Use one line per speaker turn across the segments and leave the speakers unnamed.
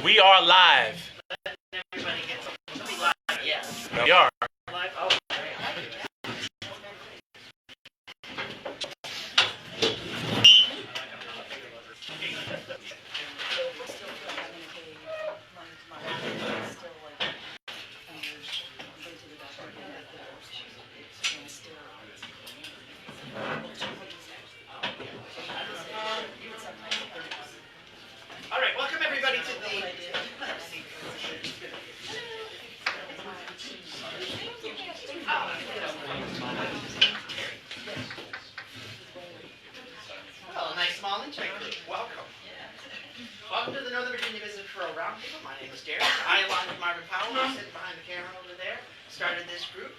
We are live.
Everybody gets to be live. Yeah.
We are.
Live. Oh, great. All right. Welcome everybody to the. Well, a nice small intake group. Welcome. Welcome to the Northern Virginia Visit for a Roundtable. My name is Derek. I, along with Marvin Powell, who's sitting behind the camera over there, started this group.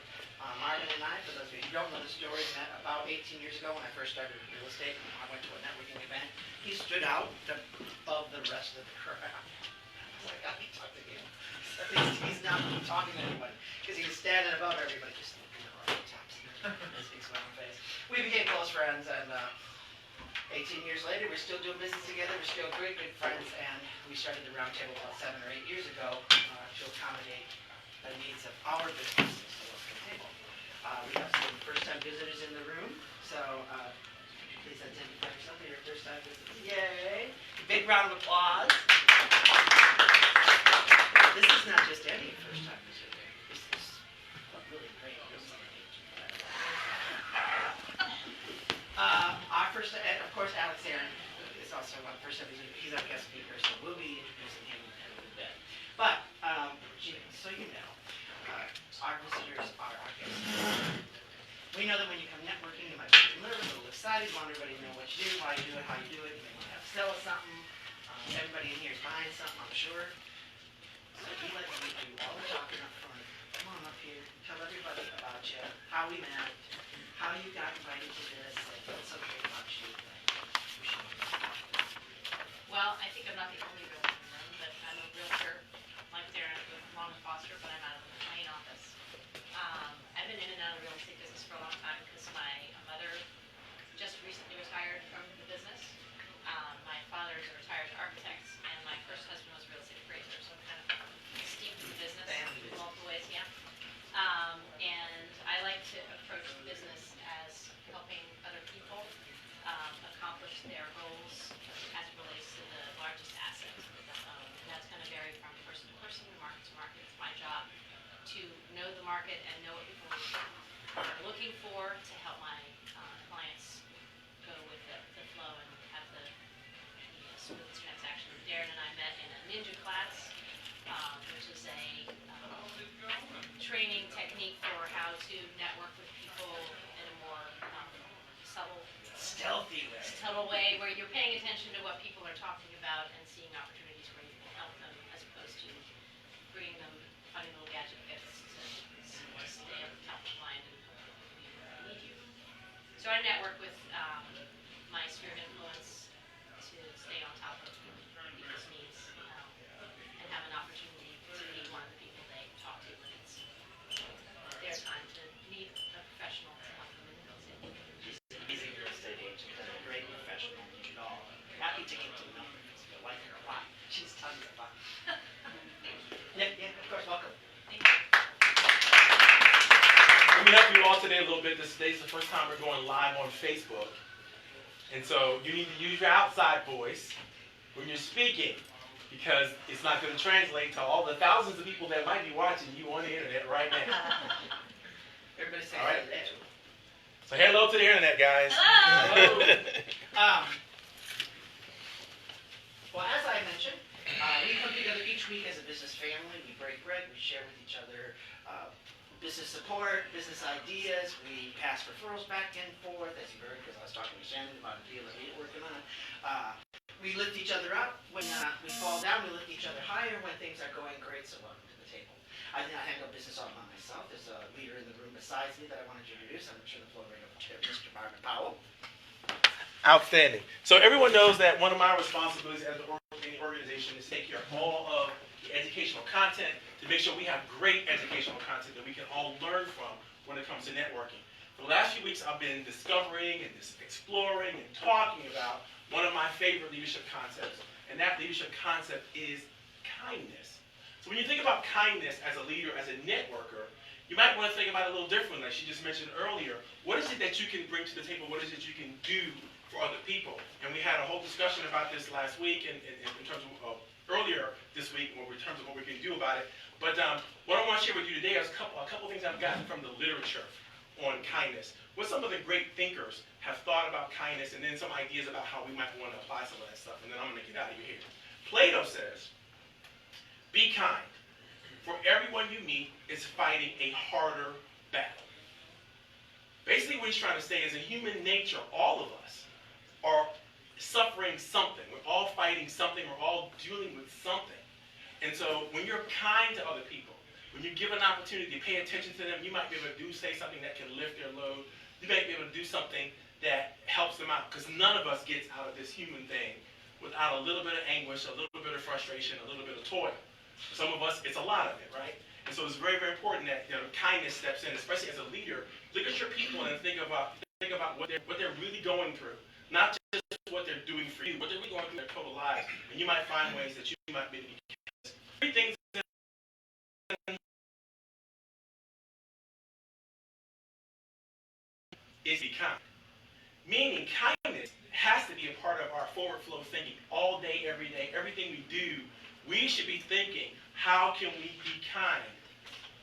Marvin and I, for those of you who don't know the story, met about 18 years ago when I first started real estate. I went to a networking event. He stood out above the rest of the crowd. I was like, I need to talk to him. At least he's not talking to anybody because he was standing above everybody, just looking around the top. His big smiling face. We became close friends, and 18 years later, we're still doing business together. We're still great, good friends, and we started the Roundtable about 7 or 8 years ago to accommodate the needs of our businesses. We have some first-time visitors in the room, so please identify yourself and your first-time visitors. Yay! Big round of applause. This is not just any first-time visitor. This is a really great business. Our first, of course, Alex Aaron is also our first-time visitor. He's our guest speaker, so we'll be introducing him in a little bit. But, so you know, our visitors are our guests. We know that when you come networking, you might be nervous, a little excited, you want everybody to know what you do, why you do it, how you do it. You may want to have to sell us something. Everybody in here is buying something, I'm sure. So we let you do all the talking up front. Come on up here, tell everybody about you, how we met, how you got invited to this, and what's so great about you.
Well, I think I'm not the only realtor in the room, but I'm a realtor, like Darren, along with Foster, but I'm out of the McLean office. I've been in and out of the real estate business for a long time because my mother just recently retired from the business. My father is a retired architect, and my first husband was a real estate appraiser, so I'm kind of steeped in the business in multiple ways, yeah. And I like to approach the business as helping other people accomplish their goals as it relates to the largest asset. And that's going to vary from person to person, market to market. It's my job to know the market and know what people are looking for to help my clients go with the flow and have the smoothest transaction. Darren and I met in a ninja class, which is a training technique for how to network with people in a more subtle way where you're paying attention to what people are talking about and seeing opportunities where you can help them as opposed to bringing them funny little gadget gifts to stay at the top of mind and need you. So I network with my sphere of influence to stay on top of people's needs and have an opportunity to be one of the people they talk to when it's their time to meet a professional to help them in real estate.
She's an amazing real estate agent and a great professional. You know, happy to get to know her because we like her a lot. She's tons of fun. Yeah, of course, welcome.
Thank you.
Let me help you all today a little bit. Today's the first time we're going live on Facebook. And so you need to use your outside voice when you're speaking because it's not going to translate to all the thousands of people that might be watching you on the internet right now.
Everybody say
All right.
hello.
So hello to the internet, guys.
Hello.
Well, as I mentioned, we come together each week as a business family. We break bread. We share with each other business support, business ideas. We pass referrals back and forth, as you heard, because I was talking to Shannon about a deal that we were working on. We lift each other up. When we fall down, we lift each other higher when things are going great. So welcome to the table. I handle business all by myself. There's a leader in the room besides me that I wanted to introduce. I'm going to turn the floor right over to Mr. Marvin Powell.
Outstanding. So everyone knows that one of my responsibilities as any organization is take care of all of the educational content to make sure we have great educational content that we can all learn from when it comes to networking. For the last few weeks, I've been discovering and exploring and talking about one of my favorite leadership concepts, and that leadership concept is kindness. So when you think about kindness as a leader, as a networker, you might want to think about it a little differently, like she just mentioned earlier. What is it that you can bring to the table? What is it you can do for other people? And we had a whole discussion about this last week and in terms of earlier this week in terms of what we can do about it. But what I want to share with you today is a couple things I've gotten from the literature on kindness. What some of the great thinkers have thought about kindness, and then some ideas about how we might want to apply some of that stuff. And then I'm going to get out of your hair. Plato says, be kind. For everyone you meet is fighting a harder battle. Basically what he's trying to say is in human nature, all of us are suffering something. We're all fighting something. We're all dealing with something. And so when you're kind to other people, when you give an opportunity to pay attention to them, you might be able to say something that can lift their load. You might be able to do something that helps them out. Because none of us gets out of this human thing without a little bit of anguish, a little bit of frustration, a little bit of toil. Some of us, it's a lot of it, right? And so it's very, very important that kindness steps in, especially as a leader. Look at your people and think about what they're really going through, not just what they're doing for you, but they're really going through their total lives. And you might find ways that you might be able to be three things is be kind. Meaning kindness has to be a part of our forward flow thinking all day, every day. Everything we do, we should be thinking, how can we be kind?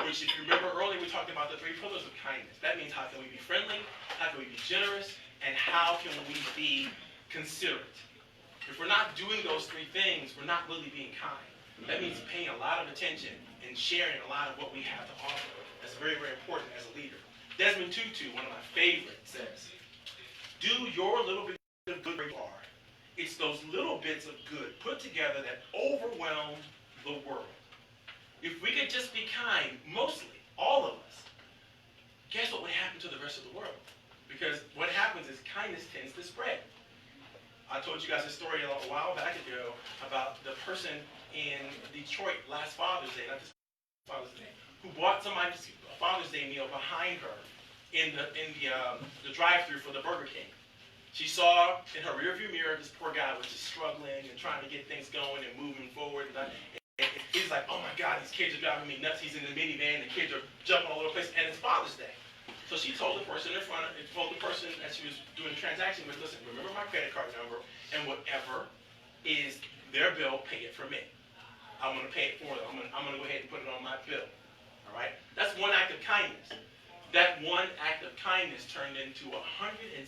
Which, if you remember earlier, we talked about the 3 pillars of kindness. That means how can we be friendly, how can we be generous, and how can we be considerate? If we're not doing those 3 things, we're not really being kind. That means paying a lot of attention and sharing a lot of what we have to offer. That's very, very important as a leader. Desmond Tutu, one of my favorites, says, do your little bit of good where you are. It's those little bits of good put together that overwhelm the world. If we could just be kind, mostly, all of us, guess what would happen to the rest of the world? Because what happens is kindness tends to spread. I told you guys a story a while back ago about the person in Detroit last Father's Day, not this Father's Day, who bought somebody's Father's Day meal behind her in the drive-thru for the Burger King. She saw in her rearview mirror this poor guy was just struggling and trying to get things going and moving forward. And he's like, oh my God, these kids are driving me nuts. He's in the minivan, the kids are jumping all over the place, and it's Father's Day. So she told the person that she was doing the transaction with, listen, remember my credit card number, and whatever is their bill, pay it for me. I'm going to pay it for them. I'm going to go ahead and put it on my bill. All right? That's one act of kindness. That one act of kindness turned into 167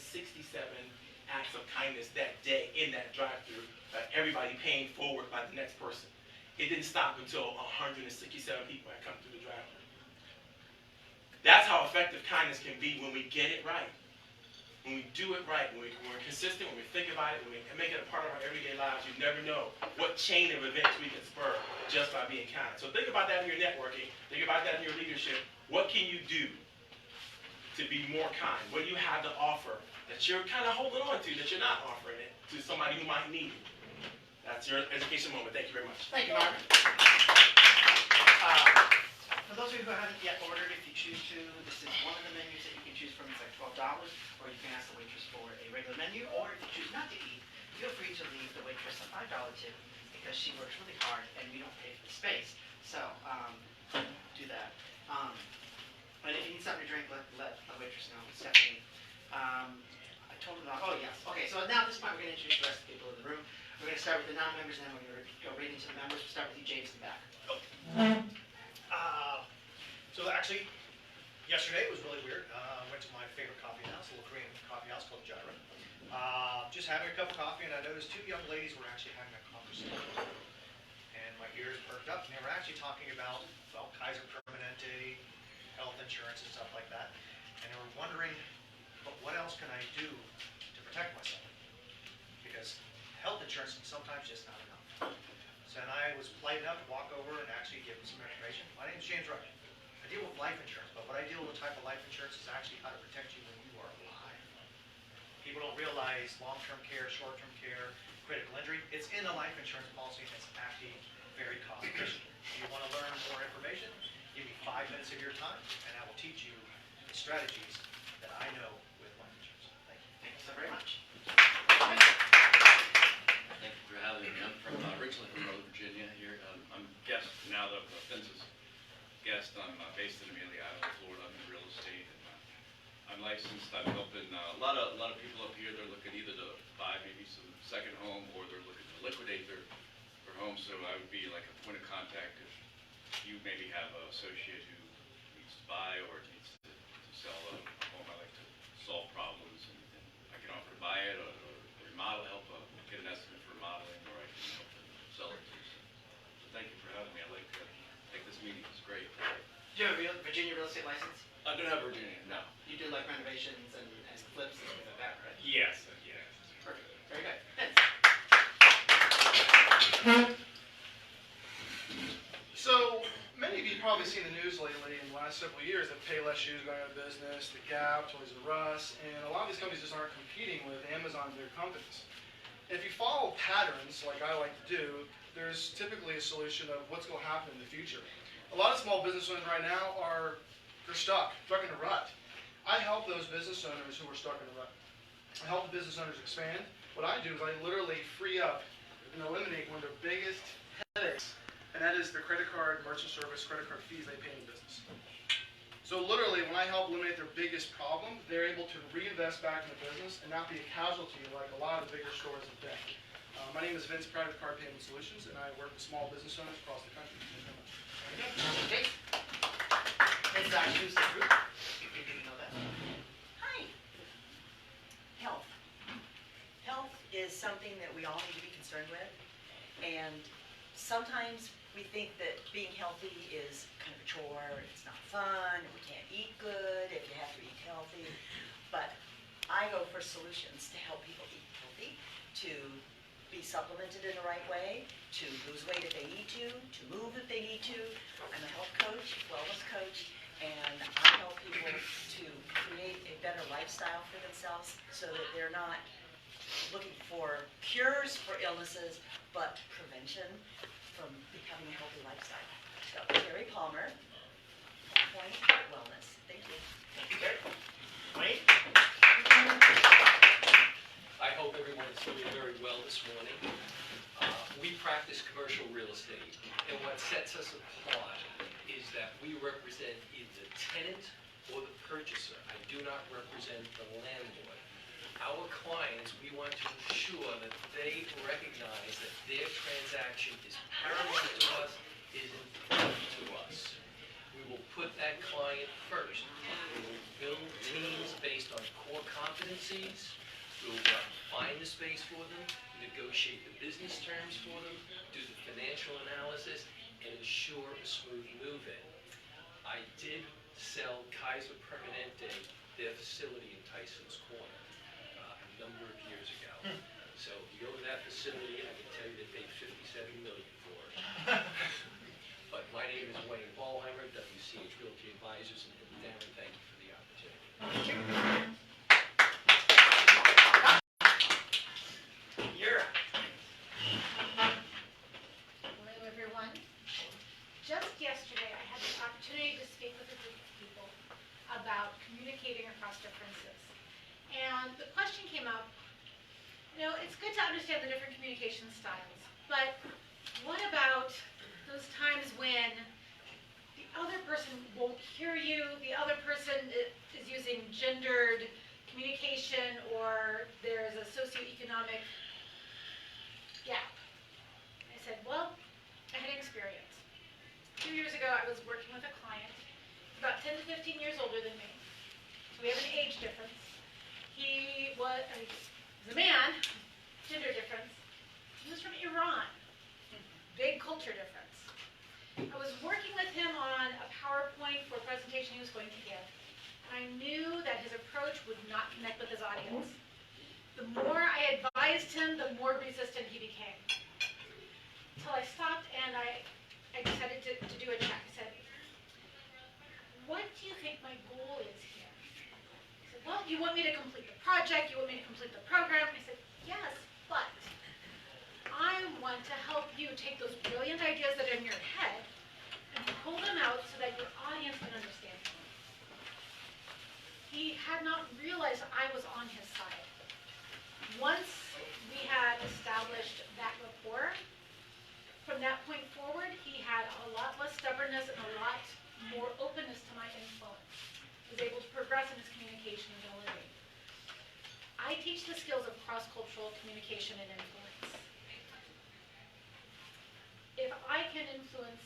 acts of kindness that day in that drive-thru, everybody paying forward by the next person. It didn't stop until 167 people had come through the drive-thru. That's how effective kindness can be when we get it right. When we do it right, when we're consistent, when we think about it, when we make it a part of our everyday lives, you never know what chain of events we can spur just by being kind. So think about that in your networking. Think about that in your leadership. What can you do to be more kind? What do you have to offer that you're kind of holding on to, that you're not offering it to somebody who might need it? That's your education moment. Thank you very much.
Thank you, Marvin. For those of you who haven't yet ordered, if you choose to, this is one of the menus that you can choose from. It's like $12, or you can ask the waitress for a regular menu, or if you choose not to eat, feel free to leave the waitress a $5 tip because she works really hard and we don't pay for the space. So, do that. But if you need something to drink, let the waitress know. Stephanie. I told her about, oh yes. Okay, so now at this point we're going to introduce the rest of the people in the room. We're going to start with the non-members, and then we're going to go right into the members. We'll start with you, James, in the back.
So actually, yesterday was really weird. Went to my favorite coffee house, a little Korean coffee house called Gyra. Just having a cup of coffee, and I noticed 2 young ladies were actually having a conversation. And my ears perked up, and they were actually talking about, well, Kaiser Permanente, health insurance, and stuff like that. And they were wondering, but what else can I do to protect myself? Because health insurance is sometimes just not enough. So then I was polite enough to walk over and actually give them some information. My name is James Wright. I deal with life insurance, but what I deal with, the type of life insurance, is actually how to protect you when you are alive. People don't realize long-term care, short-term care, critical injury. It's in a life insurance policy, and it's actually very cost-efficient. If you want to learn more information, give me 5 minutes of your time, and I will teach you the strategies that I know with life insurance. Thank you.
Thank you so very much.
Thank you for having me. I'm from originally from Northern Virginia here. I'm guest now that Vince's guest. I'm based in Amelia Island, Florida. I'm in real estate, and I'm licensed. I'm helping a lot of people up here. They're looking either to buy maybe some second home, or they're looking to liquidate their home. So I would be like a point of contact if you maybe have an associate who needs to buy or needs to sell a home. I like to solve problems, and I can offer to buy it or remodel, help get an estimate for remodeling, or I can help them sell it too. So thank you for having me. I think this meeting is great.
Do you have a Virginia real estate license?
I don't have Virginia, no.
You do like renovations and flips and things like that, right?
Yes, yes.
Perfect. Very good.
So, many of you probably seen the news lately in the last several years that Payless Shoes going out of business, The Gap, Toys R Us, and a lot of these companies just aren't competing with Amazon and their companies. If you follow patterns, like I like to do, there's typically a solution of what's going to happen in the future. A lot of small business owners right now they're stuck in a rut. I help those business owners who are stuck in a rut. I help the business owners expand. What I do is I literally free up and eliminate one of their biggest headaches, and that is the credit card, merchant service, credit card fees they pay in the business. So literally, when I help eliminate their biggest problem, they're able to reinvest back in the business and not be a casualty like a lot of the bigger stores have been. My name is Vince, Private Card Payment Solutions, and I work with small business owners across the country. Thank you very much.
Okay. This is our Tuesday group. You didn't know that.
Hi. Health. Health is something that we all need to be concerned with. And sometimes we think that being healthy is kind of a chore, it's not fun, we can't eat good if you have to eat healthy. But I go for solutions to help people eat healthy, to be supplemented in the right way, to lose weight if they need to move if they need to. I'm a health coach, wellness coach, and I help people to create a better lifestyle for themselves so that they're not looking for cures for illnesses, but prevention from becoming a healthy lifestyle. So, Terry Palmer, Point Wellness. Thank you.
Thank you, Gary. Wayne?
I hope everyone is doing very well this morning. We practice commercial real estate, and what sets us apart is that we represent either the tenant or the purchaser. I do not represent the landlord. Our clients, we want to ensure that they recognize that their transaction is paramount to us, is important to us. We will put that client first. We will build teams based on core competencies. We will find the space for them, negotiate the business terms for them, do the financial analysis, and ensure a smooth move-in. I did sell Kaiser Permanente, their facility in Tyson's Corner, a number of years ago. So if you go to that facility, I can tell you they paid $57 million for it. But my name is Wayne Ballheimer, WCH Realty Advisors, and Darren, thank you for the opportunity.
You're up.
Hello, everyone. Just yesterday, I had the opportunity to speak with a group of people about communicating across differences. And the question came up, it's good to understand the different communication styles, but what about those times when the other person won't hear you, the other person is using gendered communication, or there's a socioeconomic gap? I said, well, I had experience. 2 years ago, I was working with a client, about 10 to 15 years older than me. So we have an age difference. He was a man, gender difference. He was from Iran. Big culture difference. I was working with him on a PowerPoint for a presentation he was going to give. And I knew that his approach would not connect with his audience. The more I advised him, the more resistant he became. Until I stopped and I decided to do a check. I said, what do you think my goal is here? He said, well, you want me to complete the project, you want me to complete the program. I said, yes, but I want to help you take those brilliant ideas that are in your head and pull them out so that your audience can understand them. He had not realized I was on his side. Once we had established that rapport, from that point forward, he had a lot less stubbornness and a lot more openness to my influence. He was able to progress in his communication ability. I teach the skills of cross-cultural communication and influence. If I can influence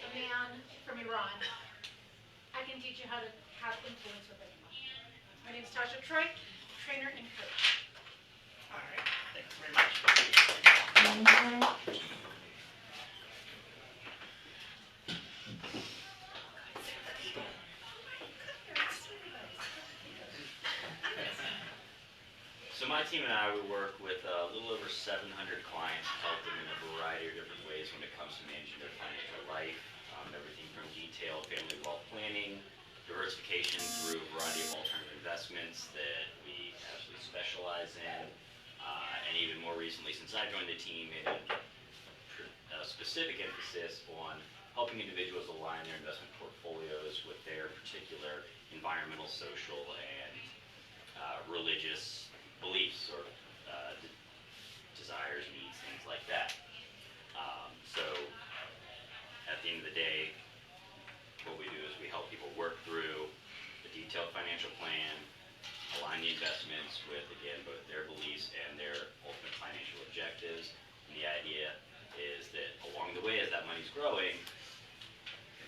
a man from Iran, I can teach you how to have influence with anyone. My name is Tasha Troy, trainer and coach.
All right, thank you very much.
So my team and I, we work with a little over 700 clients, help them in a variety of different ways when it comes to managing their financial life. Everything from detailed family wealth planning, diversification through a variety of alternative investments that we absolutely specialize in. And even more recently, since I joined the team, made a specific emphasis on helping individuals align their investment portfolios with their particular environmental, social, and religious beliefs or desires, needs, things like that. So at the end of the day, what we do is we help people work through a detailed financial plan, align the investments with, again, both their beliefs and their ultimate financial objectives. And the idea is that along the way, as that money's growing,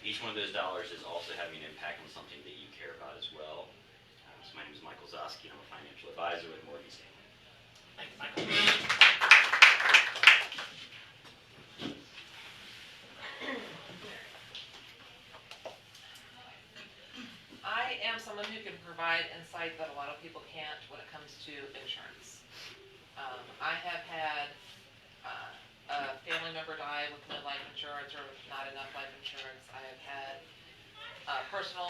each one of those dollars is also having an impact on something that you care about as well. So my name is Michael Zosky. I'm a financial advisor with Morgan Stanley.
Thank you, Michael.
I am someone who can provide insight that a lot of people can't when it comes to insurance. I have had a family member die with no life insurance or not enough life insurance. I have had personal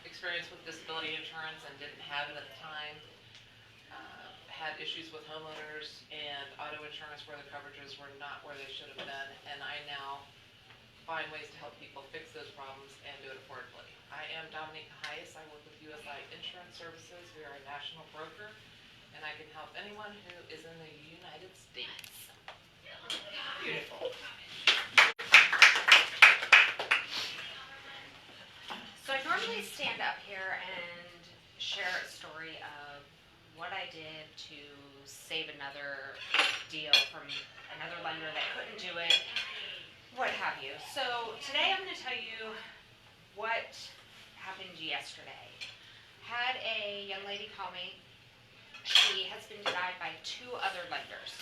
experience with disability insurance and didn't have it at the time. Had issues with homeowners and auto insurance where the coverages were not where they should have been, and I now find ways to help people fix those problems and do it affordably. I am Dominique Hayes. I work with USI Insurance Services. We are a national broker, and I can help anyone who is in the United States.
Beautiful.
So I normally stand up here and share a story of what I did to save another deal from another lender that couldn't do it, what have you. So today I'm going to tell you what happened yesterday. Had a young lady call me. She has been denied by 2 other lenders.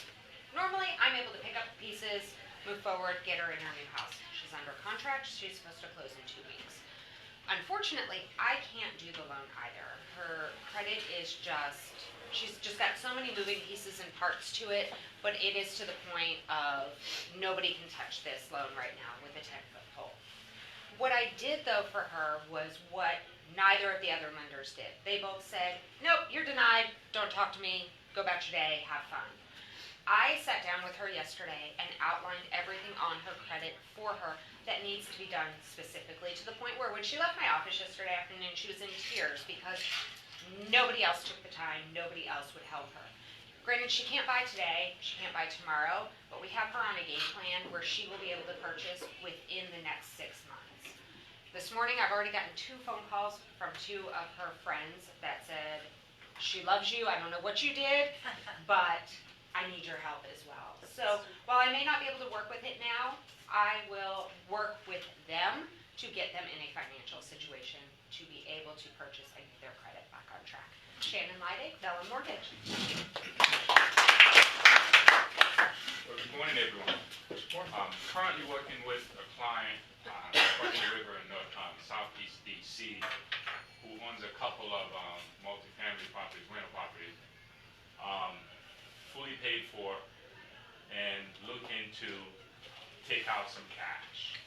Normally I'm able to pick up the pieces, move forward, get her in her new house. She's under contract. She's supposed to close in 2 weeks. Unfortunately, I can't do the loan either. Her credit is she's just got so many moving pieces and parts to it, but it is to the point of nobody can touch this loan right now with a 10-foot pole. What I did, though, for her was what neither of the other lenders did. They both said, nope, you're denied, don't talk to me, go about your day, have fun. I sat down with her yesterday and outlined everything on her credit for her that needs to be done specifically, to the point where when she left my office yesterday afternoon, she was in tears because nobody else took the time, nobody else would help her. Granted, she can't buy today, she can't buy tomorrow, but we have her on a game plan where she will be able to purchase within the next 6 months. This morning, I've already gotten 2 phone calls from 2 of her friends that said, she loves you, I don't know what you did, but I need your help as well. So while I may not be able to work with it now, I will work with them to get them in a financial situation to be able to purchase and get their credit back on track. Shannon Leidig, Bell & Mortgage.
Well, good morning, everyone. I'm currently working with a client across the river in southeast DC who owns a couple of multifamily properties, rental properties, fully paid for, and looking to take out some cash.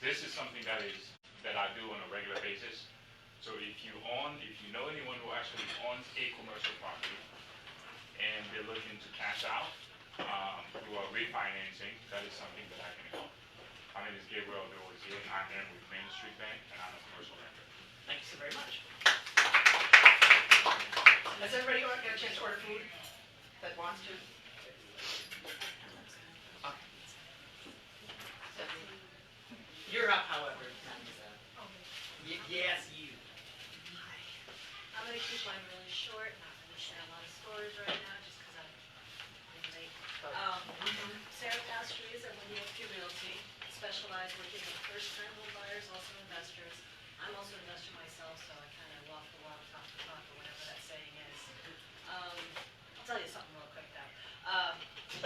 This is something that I do on a regular basis. So if you know anyone who actually owns a commercial property and they're looking to cash out through a refinancing, that is something that I can help. My name is Gabriel Dozier. I am with Main Street Bank, and I'm a commercial lender.
Thank you so very much. Has everybody get a chance to or food that wants to? Okay. Stephanie. You're up, however. Yes, you.
I'm gonna keep mine really short, not gonna share a lot of stories right now, just because I'm late. Sarah Pastries, I'm with EFP Realty, specialize working with first-time home buyers, also investors. I'm also an investor myself, so I kind of walk the walk, talk the talk, or whatever that saying is. I'll tell you something real quick though.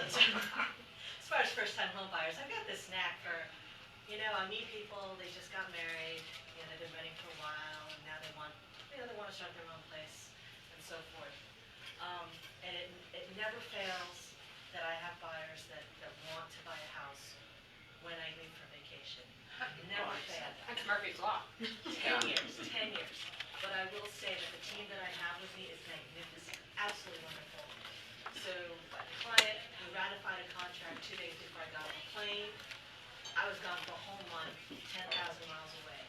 As far as first-time home buyers, I've got this knack for, I meet people, they just got married, they've been renting for a while, and now they want to start their own place, and so forth. And it never fails that I have buyers that want to buy a house when I leave for vacation. It never fails.
That's Murphy's Law.
10 years. But I will say that the team that I have with me is magnificent, absolutely wonderful. So, a client who ratified a contract 2 days before I got on the plane, I was gone for a whole month, 10,000 miles away.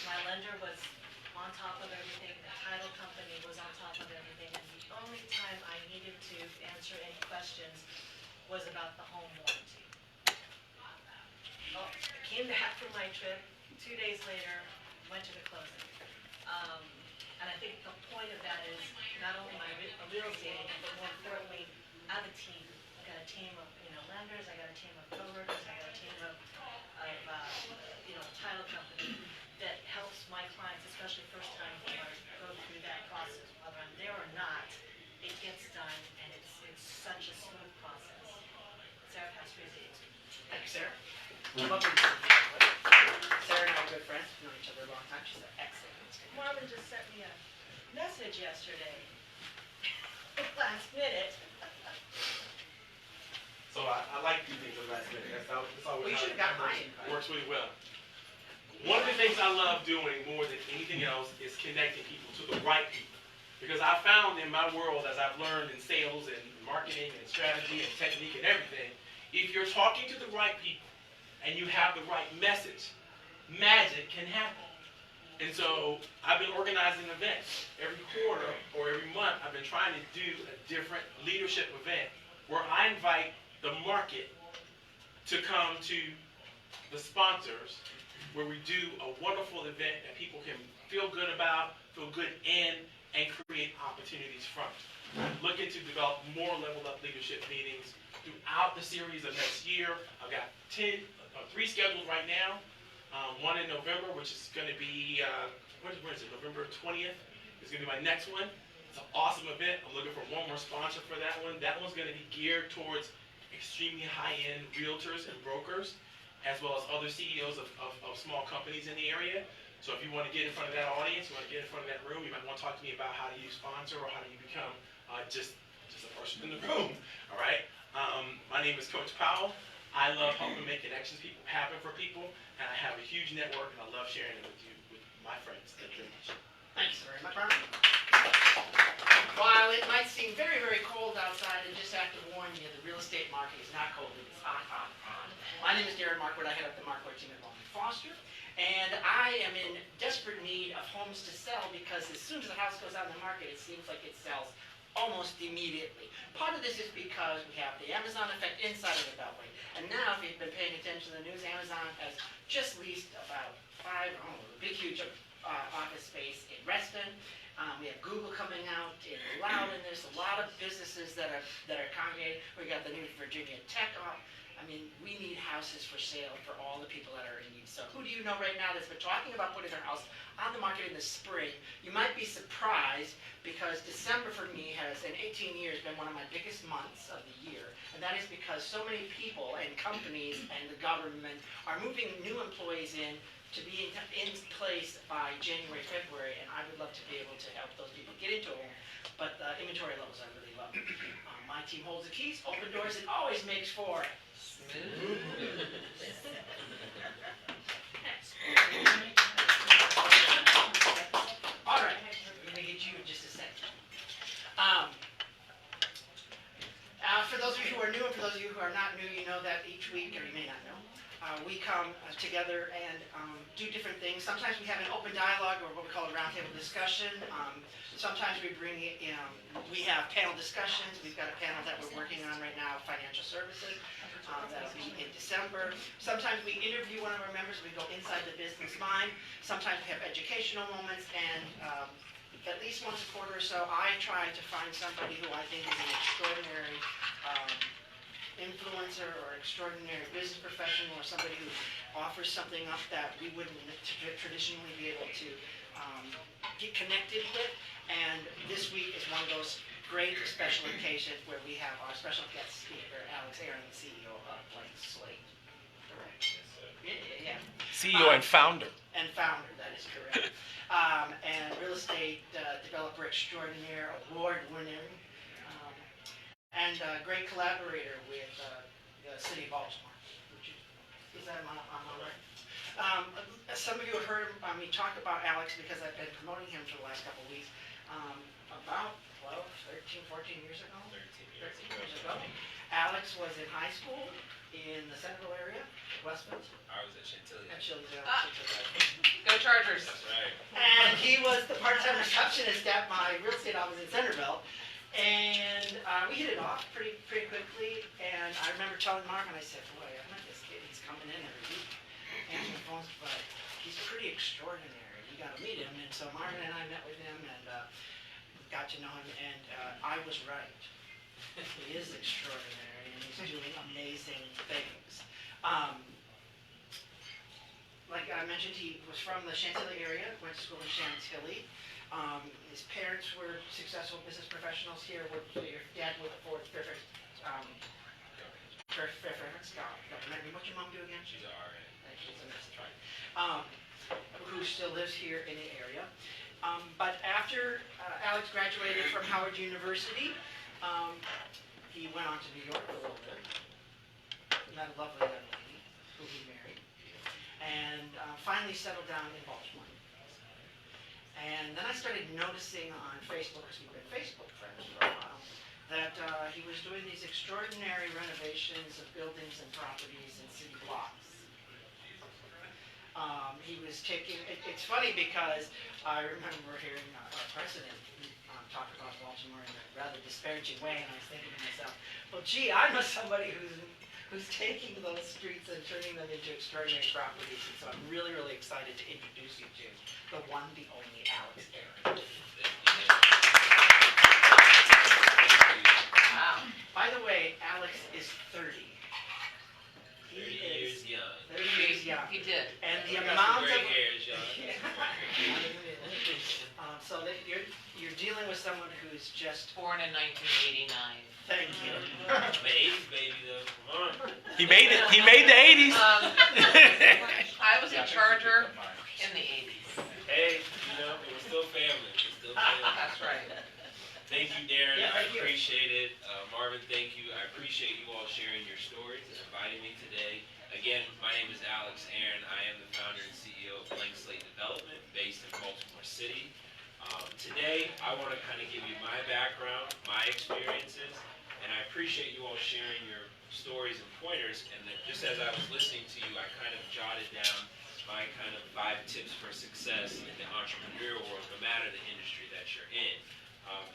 My lender was on top of everything, the title company was on top of everything, and the only time I needed to answer any questions was about the home warranty. Well, I came back from my trip, 2 days later, went to the closing. And I think the point of that is not only my real estate agent, but more importantly, I have a team. I got a team of lenders, I got a team of co-workers, I got a team of title company that helps my clients, especially first-time buyers, go through that process. Whether I'm there or not, it gets done, and it's such a smooth process. Sarah Pastries.
Thank you, Sarah. Sarah and I are good friends. We've known each other a long time. She's excellent.
Marvin just sent me a message yesterday, last minute.
So I like these things at last minute. That's always
Well, you should have got mine.
Works really well. One of the things I love doing more than anything else is connecting people to the right people. Because I found in my world, as I've learned in sales and marketing and strategy and technique and everything, if you're talking to the right people and you have the right message, magic can happen. And so I've been organizing events. Every quarter or every month, I've been trying to do a different leadership event where I invite the market to come to the sponsors, where we do a wonderful event that people can feel good about, feel good in, and create opportunities from. I'm looking to develop more leveled up leadership meetings throughout the series of next year. I've got 3 scheduled right now. One in November, which is going to be, when is it, November 20th? Is going to be my next one. It's an awesome event. I'm looking for one more sponsor for that one. That one's going to be geared towards extremely high-end realtors and brokers, as well as other CEOs of small companies in the area. So if you want to get in front of that audience, you want to get in front of that room, you might want to talk to me about how do you sponsor or how do you become just a person in the room. All right. My name is Coach Powell. I love helping make connections happen for people, and I have a huge network, and I love sharing it with you, with my friends. Thank you very much.
Thanks very much, Marvin. While it might seem very, very cold outside, I just have to warn you, the real estate market is not cold, it's hot, hot, hot. My name is Darren Markwood. I head up the Markwood team at Goldman Foster, and I am in desperate need of homes to sell because as soon as the house goes on the market, it seems like it sells almost immediately. Part of this is because we have the Amazon effect inside of the Beltway. And now, if you've been paying attention to the news, Amazon has just leased about a big, huge office space in Reston. We have Google coming out in Loudon. There's a lot of businesses that are congregating. We got the new Virginia Tech up. I mean, we need houses for sale for all the people that are in need. So who do you know right now that's been talking about putting their house on the market in the spring? You might be surprised because December for me has, in 18 years, been one of my biggest months of the year. And that is because so many people and companies and the government are moving new employees in to be in place by January, February, and I would love to be able to help those people get into a home. But the inventory levels are really low. My team holds the keys, open doors, it always makes for all right, we're going to get you in just a second. For those of you who are new and for those of you who are not new, you know that each week, or you may not know, we come together and do different things. Sometimes we have an open dialogue or what we call a roundtable roundtable discussion. Sometimes we bring it, we have panel discussions. We've got a panel that we're working on right now, financial services. That'll be in December. Sometimes we interview one of our members. We go inside the business mind. Sometimes we have educational moments, and at least once a quarter or so, I try to find somebody who I think is an extraordinary influencer or extraordinary business professional, or somebody who offers something up that we wouldn't traditionally be able to get connected with. And this week is one of those great special occasions where we have our special guest speaker, Alex Aaron, the CEO of Blank Slate. Correct. Yeah.
CEO and founder.
And founder, that is correct. And real estate developer extraordinaire, award-winning, and great collaborator with the city of Baltimore. Is that on right? Some of you have heard me talk about Alex because I've been promoting him for the last couple of weeks. About 12, 13, 14 years ago. 13 years ago. Alex was in high school in the Central area, Westfield.
I was at Chantilly.
At Chantilly.
Go Chargers.
That's right.
And he was the part-time receptionist at my real estate office in Centerville. And we hit it off pretty quickly. And I remember telling Marvin, I said, boy, I met this kid. He's coming in every week. Answering the phones, but he's pretty extraordinary. You got to meet him. And so Marvin and I met with him and got to know him. And I was right. He is extraordinary, and he's doing amazing things. Like I mentioned, he was from the Chantilly area, went to school in Chantilly. His parents were successful business professionals here. Your dad worked for Fairfax government. What's your mom do again?
She's an RA.
That's right. Who still lives here in the area. But after Alex graduated from Howard University, he went on to New York for a little bit. Met a lovely young lady who he married. And finally settled down in Baltimore. And then I started noticing on Facebook, because we've been Facebook friends for a while, that he was doing these extraordinary renovations of buildings and properties in city blocks. He was taking, it's funny because I remember hearing our president talk about Baltimore in a rather disparaging way, and I was thinking to myself, well, gee, I know somebody who's taking those streets and turning them into extraordinary properties, and so I'm really, really excited to introduce you to the one, the only Alex Aaron. Wow. By the way, Alex is 30.
30 years young.
30 years young.
He did.
And the
I got
amount
some gray
of
hairs, y'all.
so that you're dealing with someone who's just
Born in 1989.
thank you.
I'm an 80s baby though. Come on.
He made it. He made the 80s.
I was a Charger in the 80s.
Hey, you know, it was still family. It was still family.
That's right.
Thank you, Darren.
Yeah,
I
thank you.
appreciate it. Marvin, thank you. I appreciate you all sharing your stories and inviting me today. Again, my name is Alex Aaron. I am the founder and CEO of Blank Slate Development based in Baltimore City. Today, I want to kind of give you my background, my experiences, and I appreciate you all sharing your stories and pointers. And that just as I was listening to you, I kind of jotted down my kind of 5 tips for success in the entrepreneurial world, no matter the industry that you're in.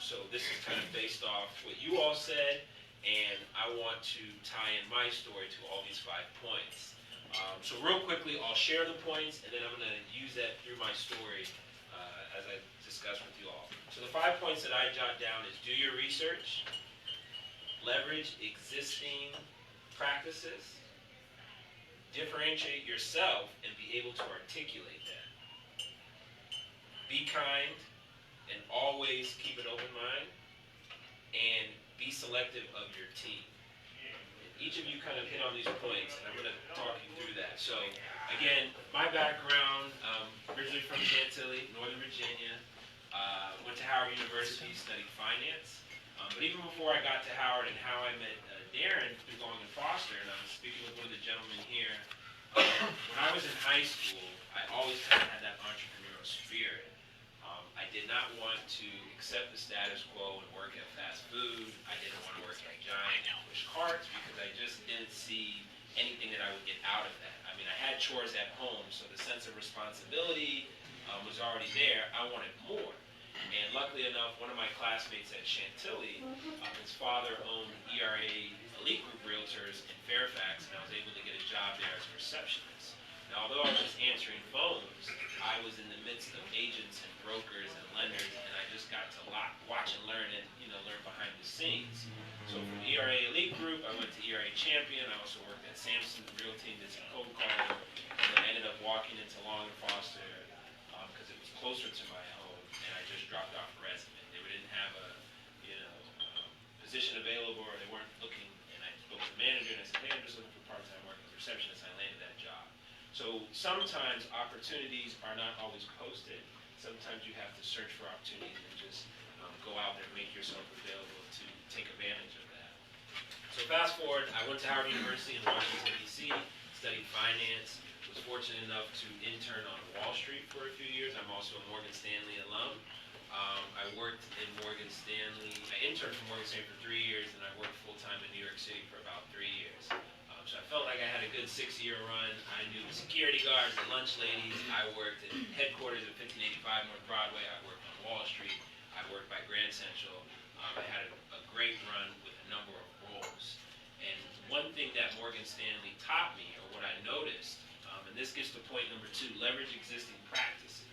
So this is kind of based off what you all said, and I want to tie in my story to all these 5 points. So real quickly, I'll share the points, and then I'm going to use that through my story as I discuss with you all. So the 5 points that I jot down is do your research, leverage existing practices, differentiate yourself and be able to articulate that. Be kind and always keep an open mind, and be selective of your team. Each of you kind of hit on these points, and I'm going to talk you through that. So, again, my background, originally from Chantilly, Northern Virginia, went to Howard University, studied finance. But even before I got to Howard and how I met Darren through Long and Foster, and I was speaking with one of the gentlemen here, when I was in high school, I always kind of had that entrepreneurial spirit. I did not want to accept the status quo and work at fast food. I didn't want to work at giant push carts because I just didn't see anything that I would get out of that. I mean, I had chores at home, so the sense of responsibility, was already there. I wanted more. And luckily enough, one of my classmates at Chantilly, his father owned ERA Elite Group Realtors in Fairfax, and I was able to get a job there as a receptionist. Now, although I was just answering phones, I was in the midst of agents and brokers and lenders, and I just got to watch and learn and, learn behind the scenes. So from ERA Elite Group, I went to ERA Champion. I also worked at Samson Realty and did some cold calling, and then I ended up walking into Long & Foster because it was closer to my home, and I just dropped off a resume. They didn't have a, position available, or they weren't looking, and I spoke to the manager, and I said, hey, I'm just looking for part-time work as a receptionist, and I landed that job. So sometimes opportunities are not always posted. Sometimes you have to search for opportunities and just go out there and make yourself available to take advantage of that. So fast forward, I went to Howard University in Washington, D.C., studied finance, was fortunate enough to intern on Wall Street for a few years. I'm also a Morgan Stanley alum. I worked in Morgan Stanley. I interned for Morgan Stanley for 3 years, and I worked full-time in New York City for about 3 years. So I felt like I had a good 6-year run. I knew the security guards, the lunch ladies. I worked at headquarters at 1585 North Broadway. I worked on Wall Street. I worked by Grand Central. I had a great run with a number of roles. And one thing that Morgan Stanley taught me, or what I noticed, and this gets to point number 2, leverage existing practices.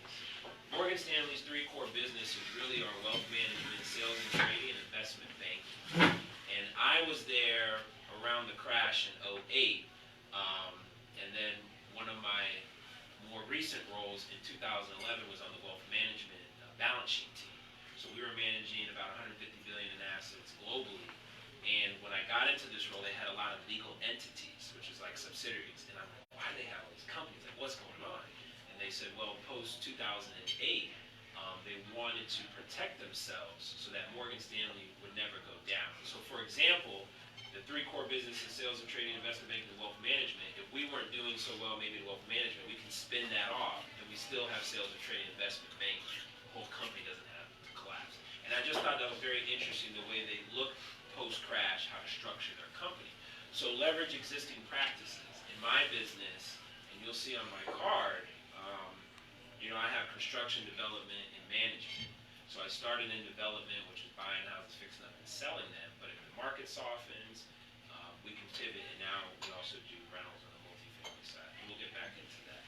Morgan Stanley's 3 core businesses really are wealth management, sales and trading, and investment banking. And I was there around the crash in 2008, and then one of my more recent roles in 2011 was on the wealth management balance sheet team. So we were managing about $150 billion in assets globally. And when I got into this role, they had a lot of legal entities, which is like subsidiaries. And I'm like, why do they have all these companies? Like, what's going on? And they said, well, post-2008, they wanted to protect themselves so that Morgan Stanley would never go down. So for example, the 3 core businesses, sales and trading, investment banking, and wealth management, if we weren't doing so well maybe in wealth management, we can spin that off, and we still have sales and trading, investment banking. The whole company doesn't have to collapse. And I just thought that was very interesting, the way they look post-crash, how to structure their company. So leverage existing practices. In my business, and you'll see on my card, I have construction, development, and management. So I started in development, which is buying houses, fixing them, and selling them. But if the market softens, we can pivot, and now we also do rentals on the multifamily side. And we'll get back into that.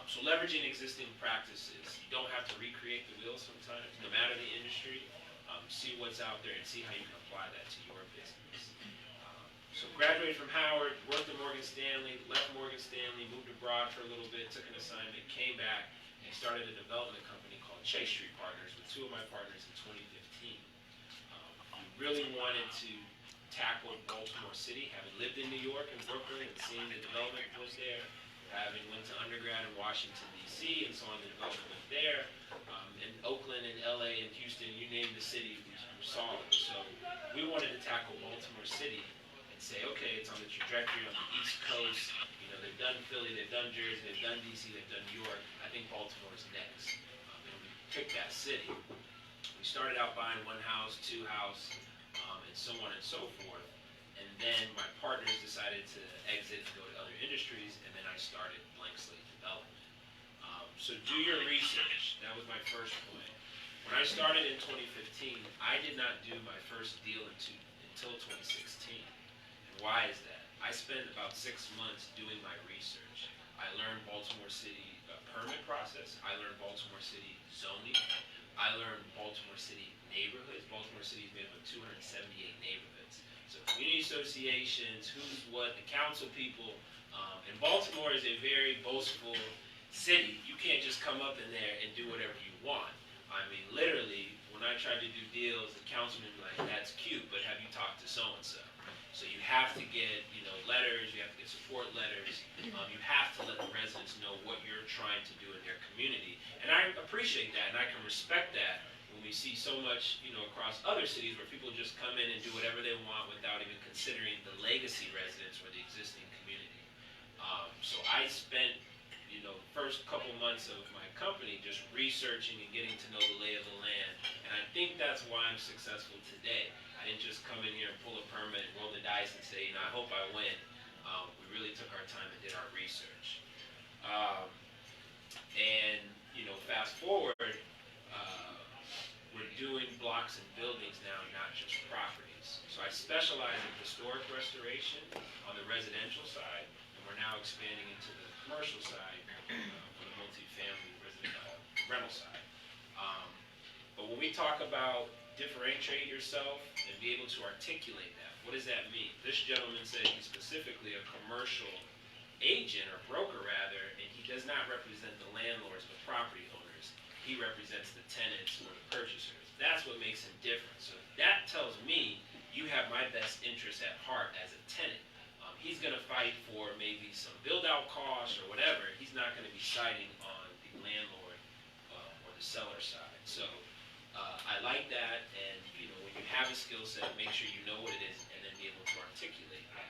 So leveraging existing practices. You don't have to recreate the wheel sometimes, no matter the industry. See what's out there and see how you can apply that to your business. So graduated from Howard, worked at Morgan Stanley, left Morgan Stanley, moved abroad for a little bit, took an assignment, came back, and started a development company called Chase Street Partners with 2 of my partners in 2015. We really wanted to tackle Baltimore City, having lived in New York and Brooklyn and seeing the development was there, having went to undergrad in Washington, D.C., and saw the development was there. In Oakland and LA and Houston, you name the city, we saw it. So we wanted to tackle Baltimore City and say, okay, it's on the trajectory on the East Coast. They've done Philly, they've done Jersey, they've done DC, they've done New York. I think Baltimore's next. And we picked that city. We started out buying 1 house, 2 house, and so on and so forth. And then my partners decided to exit and go to other industries, and then I started Blank Slate Development. So do your research. That was my first point. When I started in 2015, I did not do my first deal until 2016. And why is that? I spent about 6 months doing my research. I learned Baltimore City permit process. I learned Baltimore City zoning. I learned Baltimore City neighborhoods. Baltimore City is made up of 278 neighborhoods. So community associations, who's what, the council people. And Baltimore is a very boastful city. You can't just come up in there and do whatever you want. I mean, literally, when I tried to do deals, the councilman would be like, that's cute, but have you talked to so-and-so? So you have to get, letters, you have to get support letters. You have to let the residents know what you're trying to do in their community. And I appreciate that, and I can respect that when we see so much, across other cities where people just come in and do whatever they want without even considering the legacy residents or the existing community. So I spent first couple months of my company just researching and getting to know the lay of the land. And I think that's why I'm successful today. I didn't just come in here and pull a permit and roll the dice and say, I hope I win. We really took our time and did our research. And fast forward, we're doing blocks and buildings now, not just properties. So I specialize in historic restoration on the residential side, and we're now expanding into the commercial side for the multifamily rental side. But when we talk about differentiate yourself and be able to articulate that, what does that mean? This gentleman said he's specifically a commercial agent, or broker rather, and he does not represent the landlords, but property owners. He represents the tenants or the purchasers. That's what makes him different. So that tells me you have my best interest at heart as a tenant. He's going to fight for maybe some build-out costs or whatever. He's not going to be siding on the landlord or the seller side. So I like that, and when you have a skill set, make sure you know what it is and then be able to articulate that.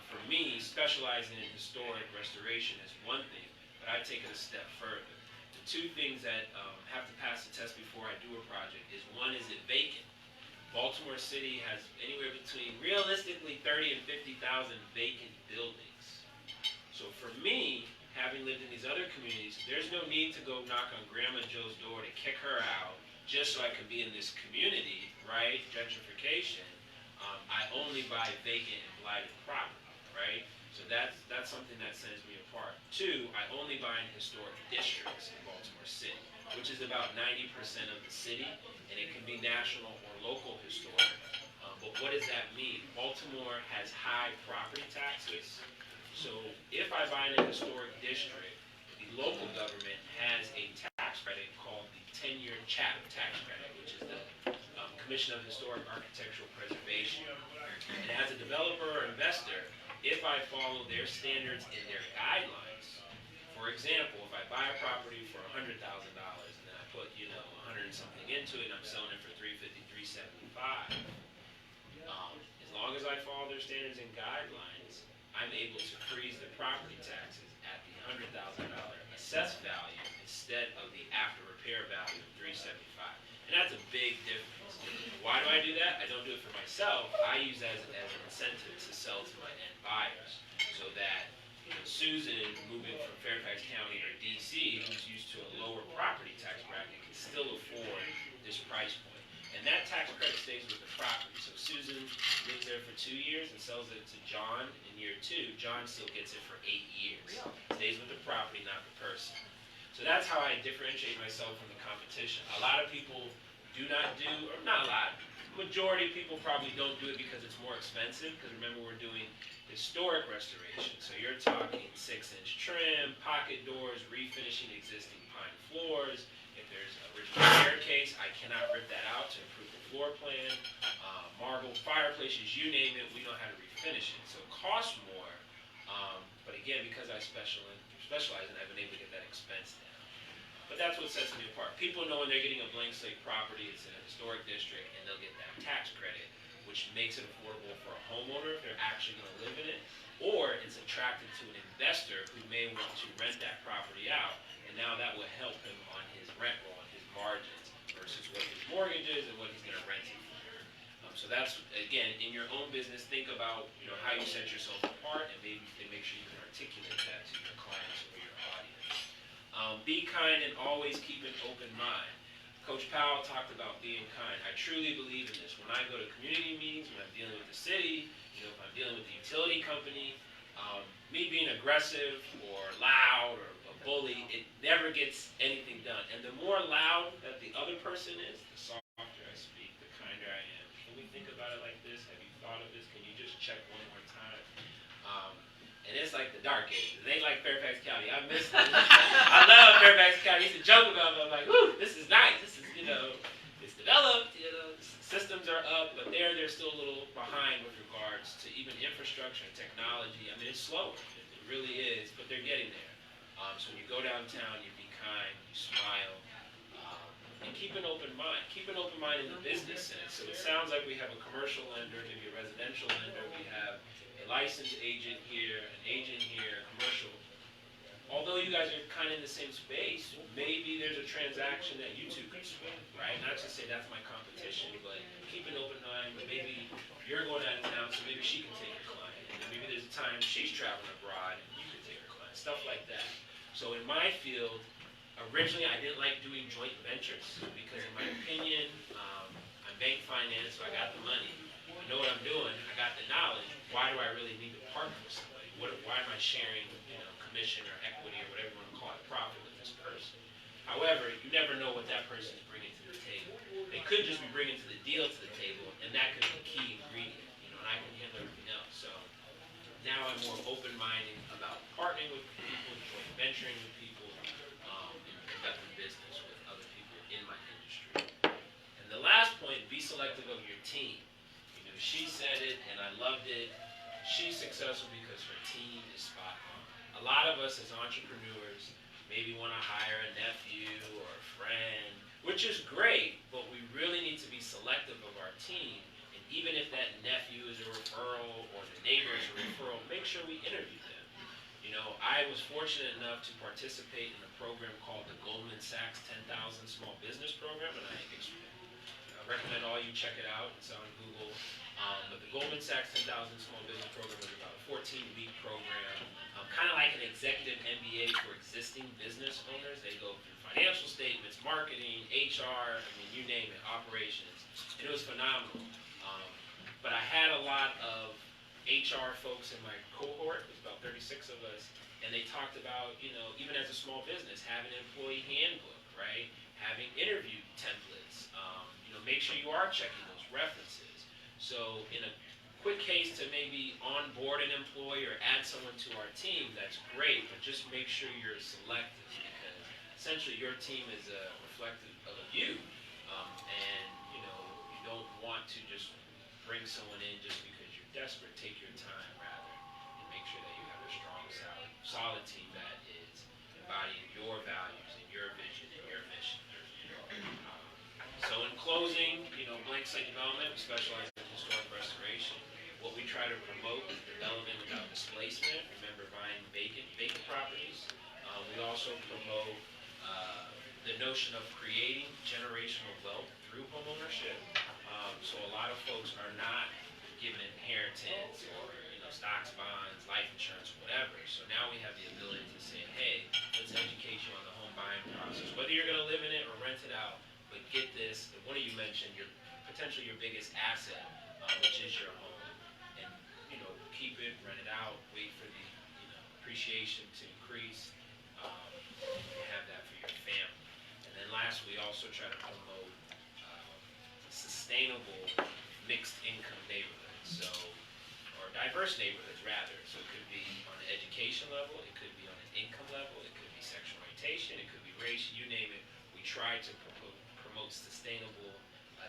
For me, specializing in historic restoration is one thing, but I take it a step further. The two things that have to pass the test before I do a project is, one, is it vacant? Baltimore City has anywhere between, realistically, 30 and 50,000 vacant buildings. So for me, having lived in these other communities, there's no need to go knock on Grandma Joe's door to kick her out just so I can be in this community, right? Gentrification. I only buy vacant and blighted property, right? So that's something that sets me apart. Two, I only buy in historic districts in Baltimore City, which is about 90% of the city, and it can be national or local historic. But what does that mean? Baltimore has high property taxes, so if I buy in a historic district, the local government has a tax credit called the 10-year chapter tax credit, which is the Commission of Historic Architectural Preservation. And as a developer or investor, if I follow their standards and their guidelines, for example, if I buy a property for $100,000 and then I put, 100 and something into it and I'm selling it for $350, $375, as long as I follow their standards and guidelines, I'm able to freeze the property taxes at the $100,000 assessed value instead of the after repair value of $375. And that's a big difference. Why do I do that? I don't do it for myself. I use that as an incentive to sell to my end buyers, so that Susan, moving from Fairfax County or DC, who's used to a lower property tax bracket, can still afford this price point. And that tax credit stays with the property. So Susan lives there for 2 years and sells it to John in year 2. John still gets it for 8 years. Stays with the property, not the person. So that's how I differentiate myself from the competition. A lot of people do not do, or not a lot, majority of people probably don't do it because it's more expensive, because remember, we're doing historic restoration. So you're talking 6-inch trim, pocket doors, refinishing existing pine floors. If there's an original staircase, I cannot rip that out to improve the floor plan. Marble fireplaces, you name it, we know how to refinish it. So it costs more, but again, because I specialize in it, I've been able to get that expense down. But that's what sets me apart. People know when they're getting a blank slate property, it's in a historic district, and they'll get that tax credit, which makes it affordable for a homeowner if they're actually going to live in it, or it's attractive to an investor who may want to rent that property out, and now that will help him on his rent roll, on his margins, versus what his mortgage is and what he's going to rent it for. So that's, again, in your own business, think about how you set yourself apart, and maybe make sure you can articulate that to your clients or your audience. Be kind and always keep an open mind. Coach Powell talked about being kind. I truly believe in this. When I go to community meetings, when I'm dealing with the city, if I'm dealing with the utility company, me being aggressive or loud or a bully, it never gets anything done. And the more loud that the other person is, the softer I speak, the kinder I am. Can we think about it like this? Have you thought of this? Can you just check one more time? And it's like the dark ages. It ain't like Fairfax County. I miss it. I love Fairfax County. I used to joke about it. I'm like, whoo, this is nice. This is, it's developed. Systems are up, but they're still a little behind with regards to even infrastructure and technology. I mean, it's slower. It really is, but they're getting there. So when you go downtown, you be kind, you smile, and keep an open mind. Keep an open mind in the business sense. So it sounds like we have a commercial lender, maybe a residential lender. We have a licensed agent here, an agent here, commercial. Although you guys are kind of in the same space, maybe there's a transaction that you two could swing, right? Not to say that's my competition, but keep an open mind. But maybe you're going out of town, so maybe she can take your client. And maybe there's a time she's traveling abroad and you can take her client. Stuff like that. So in my field, Originally, I didn't like doing joint ventures because, in my opinion, I'm bank finance, so I got the money. I know what I'm doing. I got the knowledge. Why do I really need to partner with somebody? Why am I sharing, commission or equity or whatever you want to call it, profit with this person? However, you never know what that person is bringing to the table. They could just be bringing to the deal to the table, and that could be the key ingredient, and I can handle everything else. So now I'm more open-minded about partnering with people, joint venturing with people, and conducting business with other people in my industry. And the last point, be selective of your team. She said it, and I loved it. She's successful because her team is spot on. A lot of us as entrepreneurs maybe want to hire a nephew or a friend, which is great, but we really need to be selective of our team. And even if that nephew is a referral or the neighbor is a referral, make sure we interview them. I was fortunate enough to participate in a program called the Goldman Sachs 10,000 Small Business Program, and I recommend all you check it out. It's on Google. But the Goldman Sachs 10,000 Small Business Program was about a 14-week program, kind of like an executive MBA for existing business owners. They go through financial statements, marketing, HR, you name it, operations. And it was phenomenal. But I had a lot of HR folks in my cohort. It was about 36 of us. And they talked about, even as a small business, having an employee handbook, right? Having interview templates. Make sure you are checking those references. So in a quick case to maybe onboard an employee or add someone to our team, that's great, but just make sure you're selective because essentially your team is reflective of you. And you don't want to just bring someone in just because you're desperate. Take your time rather and make sure that you have a strong, solid team that is embodying your values and your vision and your mission. So in closing, blank slate development, we specialize in historic restoration. What we try to promote is development without displacement. Remember, buying vacant properties. We also promote the notion of creating generational wealth through homeownership. So a lot of folks are not given inheritance or stocks, bonds, life insurance, whatever. So now we have the ability to say, hey, let's educate you on the home buying process. Whether you're going to live in it or rent it out, but get this, one of you mentioned potentially your biggest asset, which is your home. And, keep it, rent it out, wait for the appreciation to increase, and have that for your family. And then last, we also try to promote sustainable mixed income neighborhoods, or diverse neighborhoods rather. So it could be on an education level, it could be on an income level, it could be sexual orientation, it could be race, you name it. We try to promote sustainable,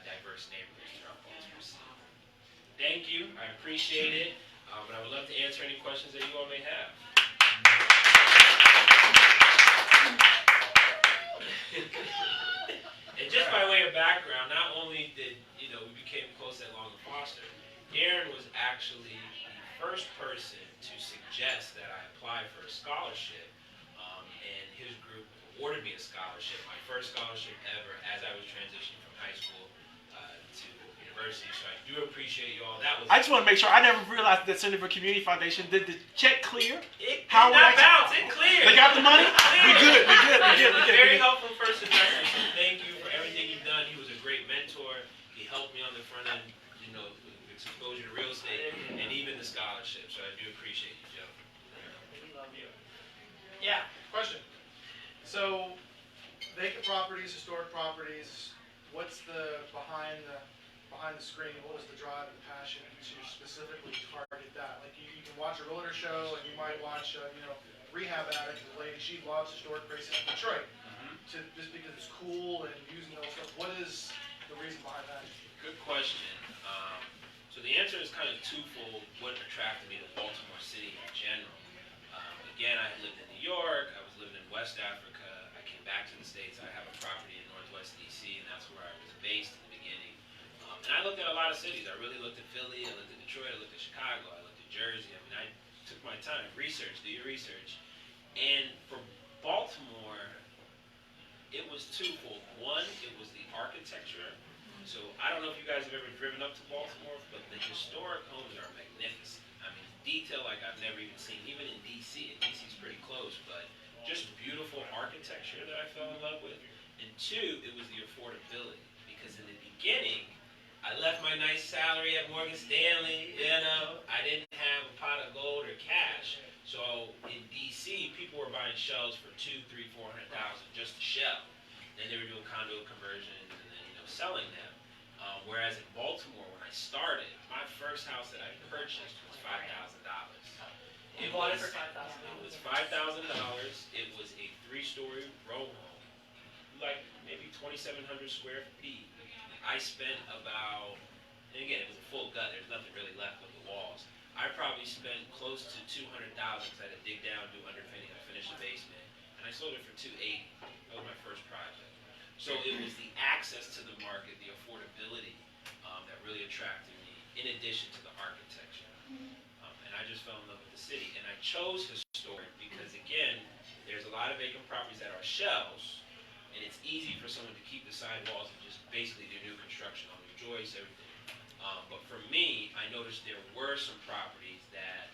diverse neighborhoods throughout Baltimore City. Thank you, I appreciate it, and I would love to answer any questions that you all may have. And just by way of background, not only did we became close at Long and Foster, Aaron was actually the first person to suggest that I apply for a scholarship, and his group awarded me a scholarship, my first scholarship ever, as I was transitioning from high school to university. So I do appreciate you all.
I just want to make sure, I never realized that Center for Community Foundation, did the check clear?
It did not bounce, it cleared.
They got the money? We good.
He was a very helpful first investor, so thank you for everything you've done. He was a great mentor. He helped me on the front end, with exposure to real estate, and even the scholarship. So I do appreciate you, Joe.
We love you.
Yeah.
Question. So, vacant properties, historic properties, what's the behind the screen, what was the drive and passion to specifically target that? Like you can watch a realtor show and you might watch Rehab Addict, the lady, she loves historic places in Detroit. Just because it's cool and using those stuff. What is the reason behind that?
Good question. So the answer is kind of twofold, what attracted me to Baltimore City in general. Again, I had lived in New York, I was living in West Africa, I came back to the States, I have a property in Northwest DC, and that's where I was based in the beginning. And I looked at a lot of cities. I really looked at Philly, I looked at Detroit, I looked at Chicago, I looked at Jersey. I took my time, do your research. And for Baltimore, it was twofold. One, it was the architecture. So I don't know if you guys have ever driven up to Baltimore, but the historic homes are magnificent. Detail like I've never even seen, even in DC. And DC's pretty close, but just beautiful architecture that I fell in love with. And two, it was the affordability. Because in the beginning, I left my nice salary at Morgan Stanley, I didn't have a pot of gold or cash. So in DC, people were buying shells for $200,000, $300,000, $400,000 just a shell. Then they were doing condo conversions and then selling them. Whereas in Baltimore, when I started, my first house that I purchased was $5,000.
You bought it for $5,000.
It was $5,000. It was a 3-story row home, like maybe 2,700 square feet. I spent about, and again, it was a full gut. There's nothing really left of the walls. I probably spent close to $200,000 because I had to dig down, do underpinning. I finished the basement, and I sold it for $280,000. That was my first project. So it was the access to the market, the affordability that really attracted me, in addition to the architecture. And I just fell in love with the city. And I chose historic because, again, there's a lot of vacant properties that are shells, and it's easy for someone to keep the sidewalls and just basically do new construction on new joists, everything. But for me, I noticed there were some properties that,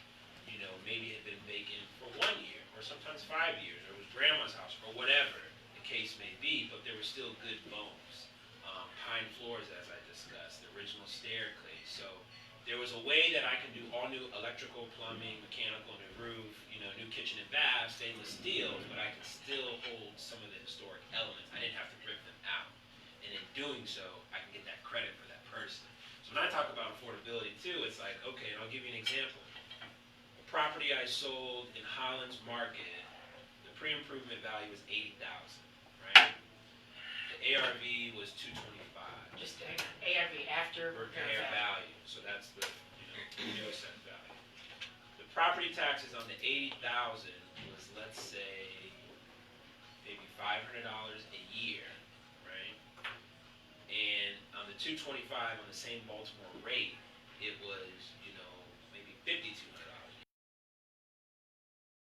maybe had been vacant for 1 year, or sometimes 5 years, or it was grandma's house, or whatever the case may be, but there were still good bones. Pine floors, as I discussed, the original staircase. So there was a way that I can do all new electrical, plumbing, mechanical, new roof, new kitchen and bath, stainless steel, but I can still hold some of the historic elements. I didn't have to rip them out. And in doing so, I can get that credit for that person. So when I talk about affordability too, it's like, okay, and I'll give you an example. A property I sold in Holland's Market, the pre-improvement value was $80,000, right? The ARV was $225.
Just ARV after
repair value. So that's the new assessed value. The property taxes on the $80,000 was, let's say, maybe $500 a year, right? And on the $225 on the same Baltimore rate, it was, maybe $5,200.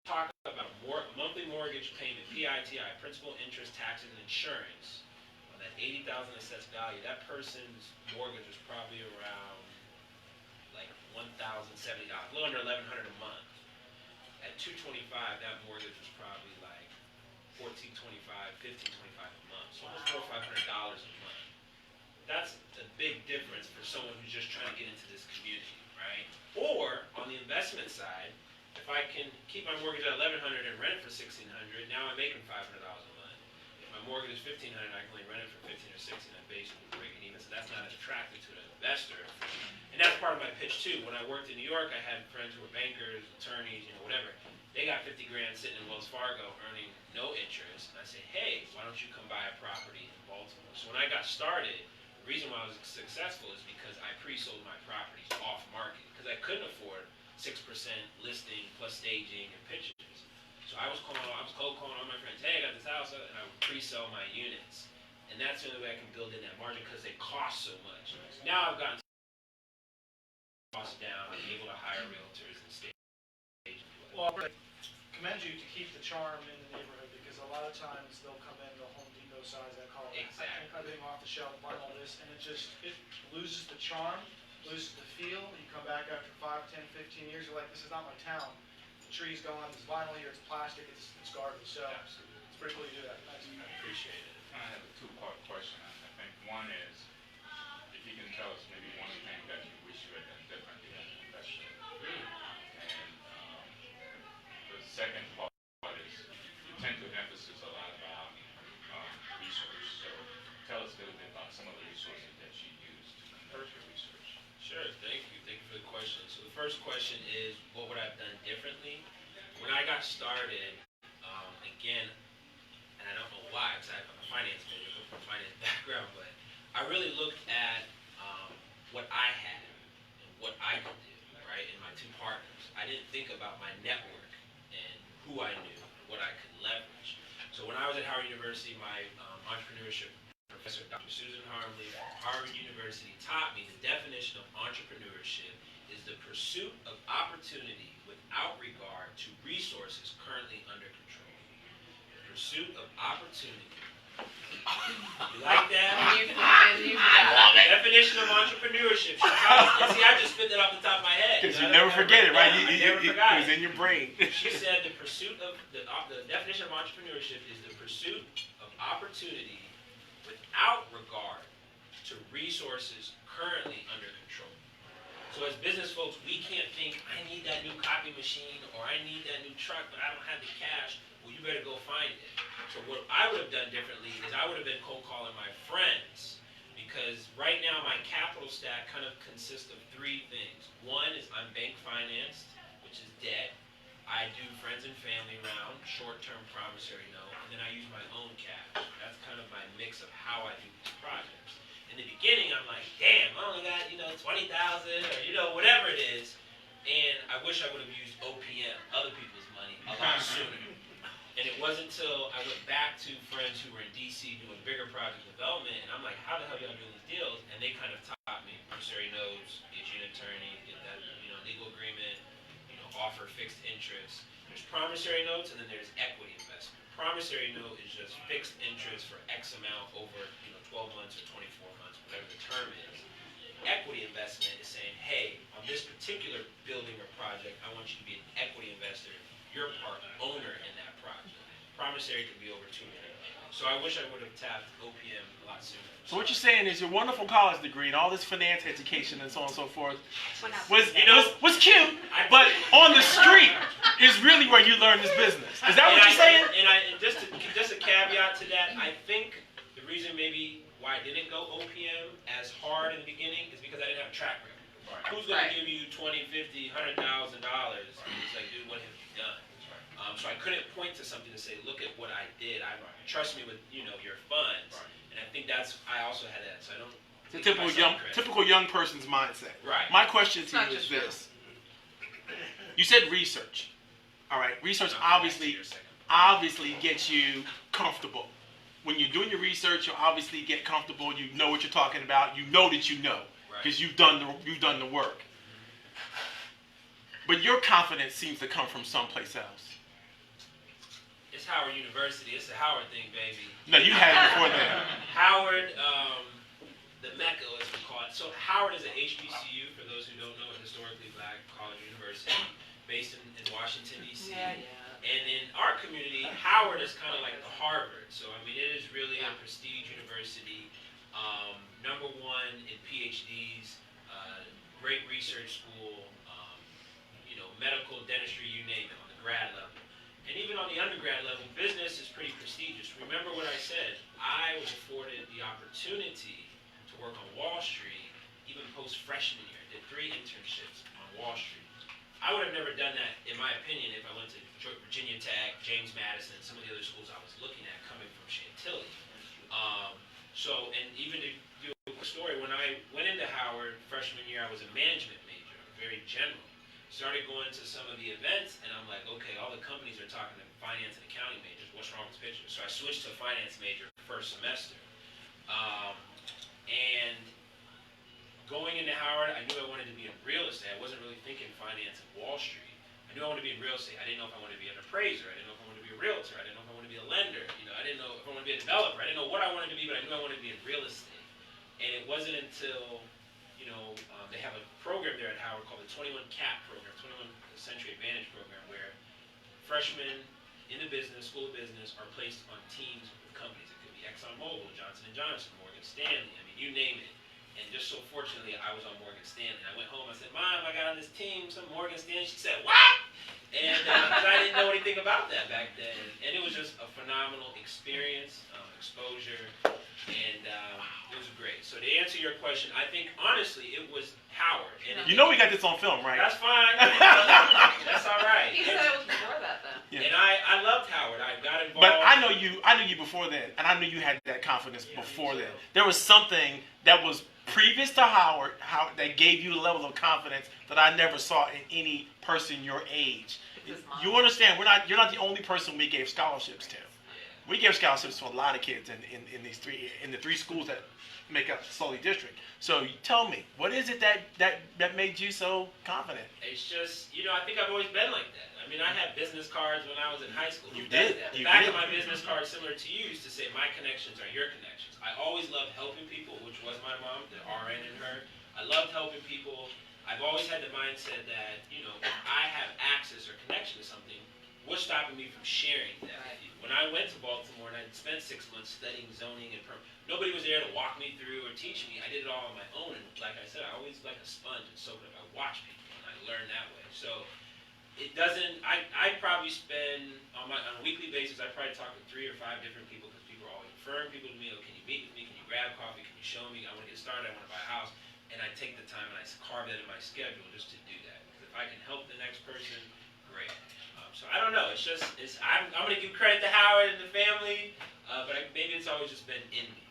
Talk about a monthly mortgage payment, PITI, principal, interest, taxes, and insurance. On that $80,000 assessed value, that person's mortgage was probably around like $1,070, a little under $1,100 a month. At $225, that mortgage was probably like $1,425, $1,525 a month, so almost $400 or $500 a month. That's a big difference for someone who's just trying to get into this community, right? Or on the investment side, if I can keep my mortgage at $1,100 and rent it for $1,600, now I'm making $500 a month. If my mortgage is $1,500, I can only rent it for $1,500 or $1,600, I'm basically breaking even. So that's not as attractive to an investor. And that's part of my pitch too. When I worked in New York, I had friends who were bankers, attorneys, whatever. They got $50,000 sitting in Wells Fargo earning no interest. And I say, hey, why don't you come buy a property in Baltimore? So when I got started, the reason why I was successful is because I pre-sold my properties off market because I couldn't afford 6% listing plus staging and pictures. So I was cold calling all my friends, hey, I got this house, and I would pre-sell my units. And that's the only way I can build in that margin because they cost so much. Now I've gotten costs down, I'm able to hire realtors and stage.
Well, I commend you to keep the charm in the neighborhood because a lot of times they'll come in, the Home Depot size, that call it, everything off the shelf, buy all this, and it loses the charm, loses the feel. You come back after 5, 10, 15 years, you're like, this is not my town. The tree's gone, it's vinyl here, it's plastic, it's garbage. So it's pretty cool you do that. Thanks.
I appreciate it.
I have a two-part question. I think one is, if you can tell us maybe one thing that you wish you had done differently as an investor. And the second part is, you tend to emphasize a lot about research. So tell us a little bit about some of the resources that you use to conduct your research.
Sure, thank you. Thank you for the question. So the first question is, what would I have done differently? When I got started, again, and I don't know why, because I'm a finance major, from a finance background, but I really looked at what I had and what I could do, right, in my two partners. I didn't think about my network and who I knew, what I could leverage. So when I was at Howard University, my entrepreneurship professor, Dr. Susan Harmley from Harvard University, taught me the definition of entrepreneurship is the pursuit of opportunity without regard to resources currently under control. The pursuit of opportunity. You like that?
And you
The definition definition of entrepreneurship. She tells, and see, I just spit that off the top of my head.
Because you never forget it, right?
I never forgot
It was in your brain.
She said the pursuit of the definition of entrepreneurship is the pursuit of opportunity without regard to resources currently under control. So as business folks, we can't think, I need that new copy machine or I need that new truck, but I don't have the cash. Well, you better go find it. So what I would have done differently is I would have been cold calling my friends, because right now my capital stack kind of consists of three things. One is I'm bank financed, which is debt. I do friends and family round, short-term promissory note, and then I use my own cash. That's kind of my mix of how I do these projects. In the beginning, I'm like, damn, I only got, 20,000 or, whatever it is. And I wish I would have used OPM, other people's money, a lot sooner. And it wasn't until I went back to friends who were in DC doing bigger project development, and I'm like, how the hell y'all doing these deals? And they kind of taught me promissory notes, get you an attorney, get that, legal agreement, offer fixed interest. There's promissory notes, and then there's equity investment. Promissory note is just fixed interest for X amount over, 12 months or 24 months, whatever the term is. Equity investment is saying, hey, on this particular building or project, I want you to be an equity investor. You're part owner in that project. Promissory could be over 2 million. So I wish I would have tapped OPM a lot sooner.
So what you're saying is your wonderful college degree and all this finance education and so on and so forth was cute, but on the street is really where you learn this business. Is that what you're saying?
And just a caveat to that, I think the reason maybe why I didn't go OPM as hard in the beginning is because I didn't have a track record. Right. Who's going to give you $20, $50, $100,000? It's like, dude, what have you done? So I couldn't point to something to say, look at what I did. Trust me with your funds. Right. And I think I also had that. So I don't.
It's a typical young person's mindset.
Right.
My question to you is this: you said research. All right, research obviously gets you comfortable. When you're doing your research, you obviously get comfortable. You know what you're talking about. You know that you know because you've done the work. But your confidence seems to come from someplace else.
It's Howard University. It's a Howard thing, baby.
No, you had it before that.
Howard, the Mecca, as we call it. So Howard is a HBCU, for those who don't know, a historically black college university based in Washington, D.C.
Yeah.
And in our community, Howard is kind of like the Harvard. So, it is really a prestige university. Number one in PhDs, great research school, medical, dentistry, you name it, on the grad level. And even on the undergrad level, business is pretty prestigious. Remember what I said, I was afforded the opportunity to work on Wall Street, even post-freshman year. I did 3 internships on Wall Street. I would have never done that, in my opinion, if I went to Virginia Tech, James Madison, some of the other schools I was looking at coming from Chantilly. And even to do a quick story, when I went into Howard freshman year, I was a management major, very general. Started going to some of the events, and I'm like, okay, all the companies are talking to finance and accounting majors. What's wrong with this picture? So I switched to a finance major first semester. And going into Howard, I knew I wanted to be in real estate. I wasn't really thinking finance and Wall Street. I knew I wanted to be in real estate. I didn't know if I wanted to be an appraiser. I didn't know if I wanted to be a realtor. I didn't know if I wanted to be a lender. I didn't know if I wanted to be a developer. I didn't know what I wanted to be, but I knew I wanted to be in real estate. And it wasn't until they have a program there at Howard called the 21 CAP program, 21 Century Advantage program, where freshmen in the school of business are placed on teams with companies. It could be ExxonMobil, Johnson & Johnson, Morgan Stanley, you name it. And just so fortunately, I was on Morgan Stanley. I went home, I said, Mom, I got on this team, some Morgan Stanley. She said, what? And because I didn't know anything about that back then. And it was just a phenomenal experience, exposure, and it was great. So to answer your question, I think, honestly, it was Howard. And
we got this on film, right?
That's fine. That's all right.
He said it was before that, though.
Yeah.
And I loved Howard. I got involved.
But I knew you before then, and I knew you had that confidence before then. There was something that was previous to Howard that gave you a level of confidence that I never saw in any person your age. You understand? You're not the only person we gave scholarships to. We gave scholarships to a lot of kids in the 3 schools that make up the Sully district. So tell me, what is it that made you so confident?
It's just, I think I've always been like that. I had business cards when I was in high school.
You did.
The back of my business card, similar to you, used to say, my connections are your connections. I always loved helping people, which which was my mom, the RN in her. I loved helping people. I've always had the mindset that, you know, if I have access or connection to something, what's stopping me from sharing that with you? When I went to Baltimore and I spent 6 months studying zoning and nobody was there to walk me through or teach me. I did it all on my own, and like I said, I always like a sponge and soak it up. I watch people and I learn that way. So it doesn't, I probably spend, on a weekly basis, I probably talk to 3 or 5 different people because people are always referring people to me. Oh, can you meet with me? Can you grab coffee? Can you show me? I want to get started. I want to buy a house. And I take the time and I carve that in my schedule just to do that. Because if I can help the next person, great. So I don't know. It's just, I'm going to give credit to Howard and the family, but maybe it's always just been in me.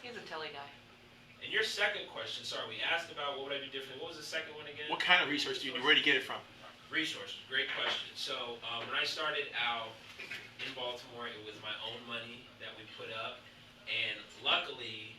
He's a Tilly guy.
And your second question, sorry, we asked about what would I do differently. What was the second one again?
What kind of research do you do? Where do you get it from?
Resources, great question. So when I started out in Baltimore, it was my own money that we put up, and luckily,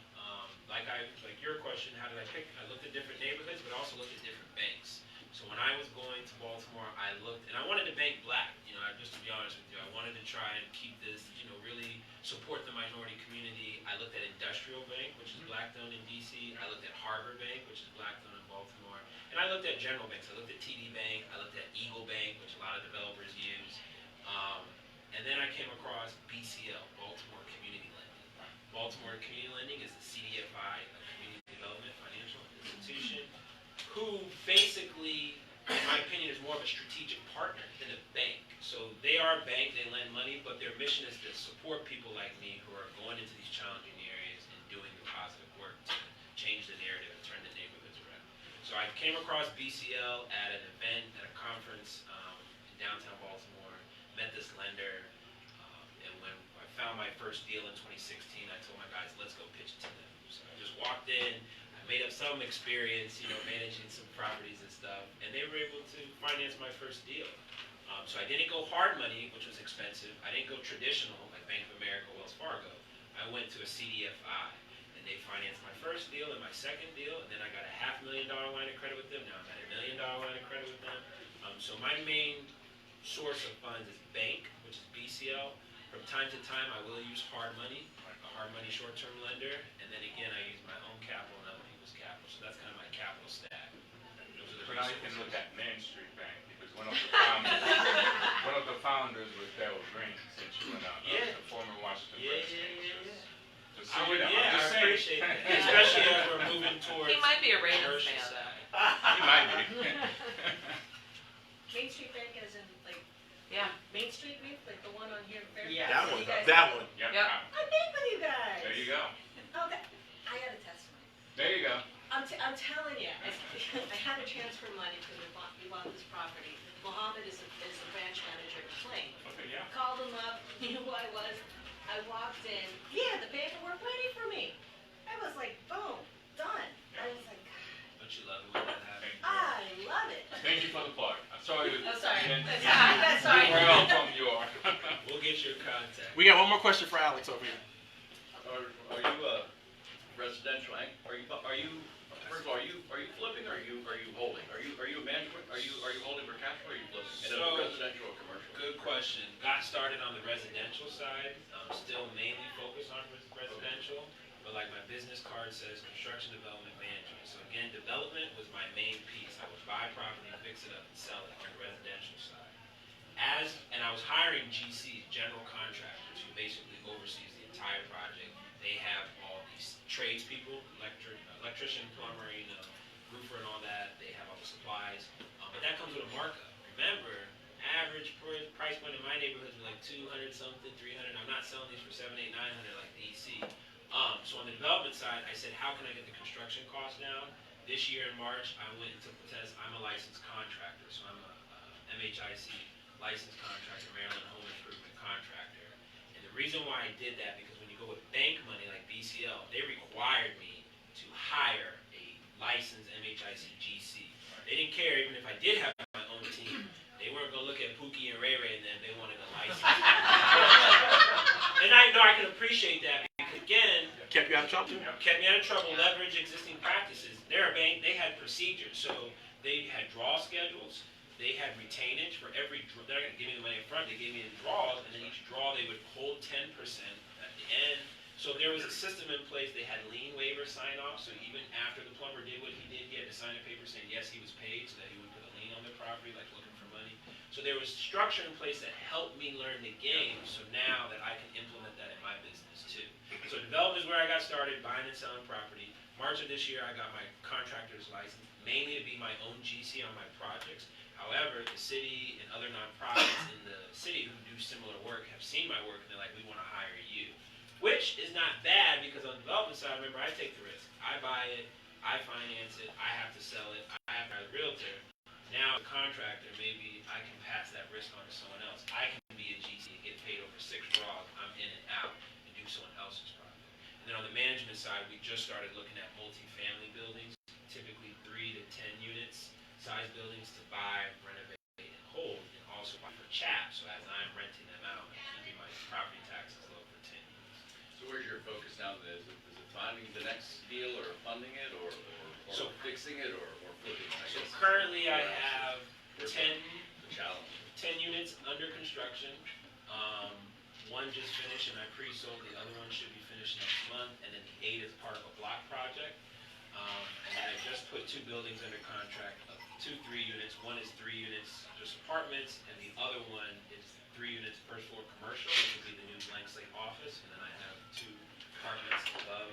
like your question, how did I pick? I looked at different neighborhoods, but also looked at different banks. So when I was going to Baltimore, I looked, and I wanted to bank black. You know, just to be honest with you, I wanted to try and keep this, you know, really support the minority community. I looked at Industrial Bank, which is black-owned in D.C. I looked at Harbor Bank, which is black-owned in Baltimore. And I looked at general banks. I looked at TD Bank. I looked at Eagle Bank, which a lot of developers use. And then I came across BCL, Baltimore Community Lending. Baltimore Community Lending is the CDFI, a Community Development Financial Institution, who basically, in my opinion, is more of a strategic partner than a bank. So they are a bank, they lend money, but their mission is to support people like me who are going into these challenging areas and doing the positive work to change the narrative and turn the neighborhoods around. So I came across BCL at an event, at a conference in downtown Baltimore, met this lender, and when I found my first deal in 2016, I told my guys, let's go pitch it to them. So I just walked in, I made up some experience, you know, managing some properties and stuff, and they were able to finance my first deal. So I didn't go hard money, which was expensive. I didn't go traditional, like Bank of America, Wells Fargo. I went to a CDFI, and they financed my first deal and my second deal, and then I got a $500,000 line of credit with them. Now I'm at $1 million line of credit with them. So my main source of funds is bank, which is BCL. From time to time, I will use hard money, like a hard money short-term lender, and then again, I use my own capital and other people's capital. So that's kind of my capital stack. Those are the
So now you can
resources.
look at Main Street Bank, because one of the founders was Daryl Green, since you went out,
Yeah.
the former Washington
Yeah.
President. Just
I
so
would,
you know,
yeah,
I'm
I
just saying.
appreciate that, especially as we're moving towards
He might be a Ravens
commercial
fan.
side.
He might be.
Main Street Bank as in like
Yeah.
Main Street Bank, like the one on here in Fairfield?
Yeah.
That
So
one.
you guys-
That one.
Yep.
Yep.
I bank with you guys.
There you go.
Okay, I got a testimony.
There you go.
I'm telling you, I had to transfer money because we bought this property. Mohammed is the branch manager at Plain.
Okay, yeah.
Called him up, he knew who I was. I walked in, he had the paperwork waiting for me. I was like, boom, done. I was like, God,
Don't you love it when that happens?
I love it.
Thank you for the plug. I'm sorry.
Oh, sorry.
You
That's all right.
were out from your.
We'll get your contact.
We got one more question for Alex over here.
Are you residential? Are you first of all, are you flipping? Or are you holding? Are you management? Are you holding for cash flow? Or are you flipping? And is it
So,
residential or commercial?
Good question. Got started on the residential side. Still mainly focused on residential, but like my business card says, construction development management. So again, development was my main piece. I would buy property, fix it up, and sell it on the residential side. And I was hiring GCs, general contractors, who basically oversees the entire project. They have all these tradespeople, electrician, plumber, roofer and all that. They have all the supplies, but that comes with a markup. Remember, average price point in my neighborhood is like 200 something, 300. I'm not selling these for 700, 800, 900 like DC. So on the development side, I said, how can I get the construction costs down? This year in March, I went and took the test. I'm a licensed contractor, so I'm a MHIC licensed contractor, Maryland Home Improvement Contractor. And the reason why I did that, because when you go with bank money like BCL, they required me to hire a licensed MHIC GC. They didn't care even if I did have my own team. They weren't going to look at Pookie and Ray Ray and then they wanted a license. And I know I can appreciate that because, again,
Kept you out of trouble?
kept me out of trouble, leverage existing practices. They're a bank, they had procedures. So they had draw schedules, they had retainage for every draw. They're not going to give me the money up front, they gave me the draws, and then each draw they would hold 10% at the end. So there was a system in place, they had lien waiver sign off, so even after the plumber did what he did, he had to sign a paper saying, yes, he was paid, so that he would put a lien on the property, like looking for money. So there was structure in place that helped me learn the game, so now that I can implement that in my business too. So development is where I got started, buying and selling property. March of this year, I got my contractor's license, mainly to be my own GC on my projects. However, the city and other nonprofits in the city who do similar work have seen my work and they're like, we want to hire you. Which is not bad because on the development side, remember, I take the risk. I buy it, I finance it, I have to sell it, I have to hire the realtor. Now, the contractor, maybe I can pass that risk on to someone else. I can be a GC and get paid over 6 draws. I'm in and out and do someone else's project. And then on the management side, we just started looking at multifamily buildings, typically 3 to 10 units, size buildings to buy, renovate, and hold, and also buy for CHAP. So as I'm renting them out, I'm keeping my property taxes low for 10 years.
So where's your focus now? Is it finding the next deal or funding it or
So-
fixing it or flipping it?
So currently I have 10
The challenge.
10 units under construction. One just finished and I pre-sold. The other one should be finished next month. And then the 8 is part of a block project. And then I just put 2 buildings under contract of 2 3 units. One is 3 units, just apartments, and the other one is 3 units, first floor commercial, which will be the new blank slate office. And then I have 2 apartments above.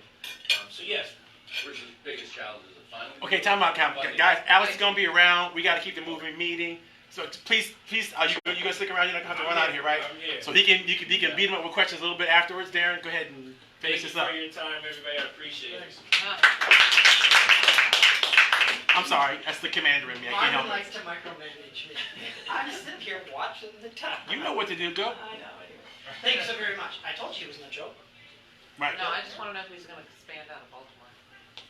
So yes.
Where's the biggest challenge? Is it finding?
Okay, time out, guys. Alex is gonna be around. We gotta keep the moving meeting. So please, you gonna stick around? You're not gonna have to run out of here, right?
I'm here.
So you can beat him up with questions a little bit afterwards. Darren, go ahead and finish this up.
Thank you for your time, everybody. I appreciate it.
I'm sorry, that's the commander in me. I can't help
Marvin
it.
likes to micromanage me. I'm sitting here watching the time.
You know what to do. Go.
I know, I do. Thank you so very much. I told you it was no joke.
Right.
No, I just wanna know if he's gonna expand out of Baltimore,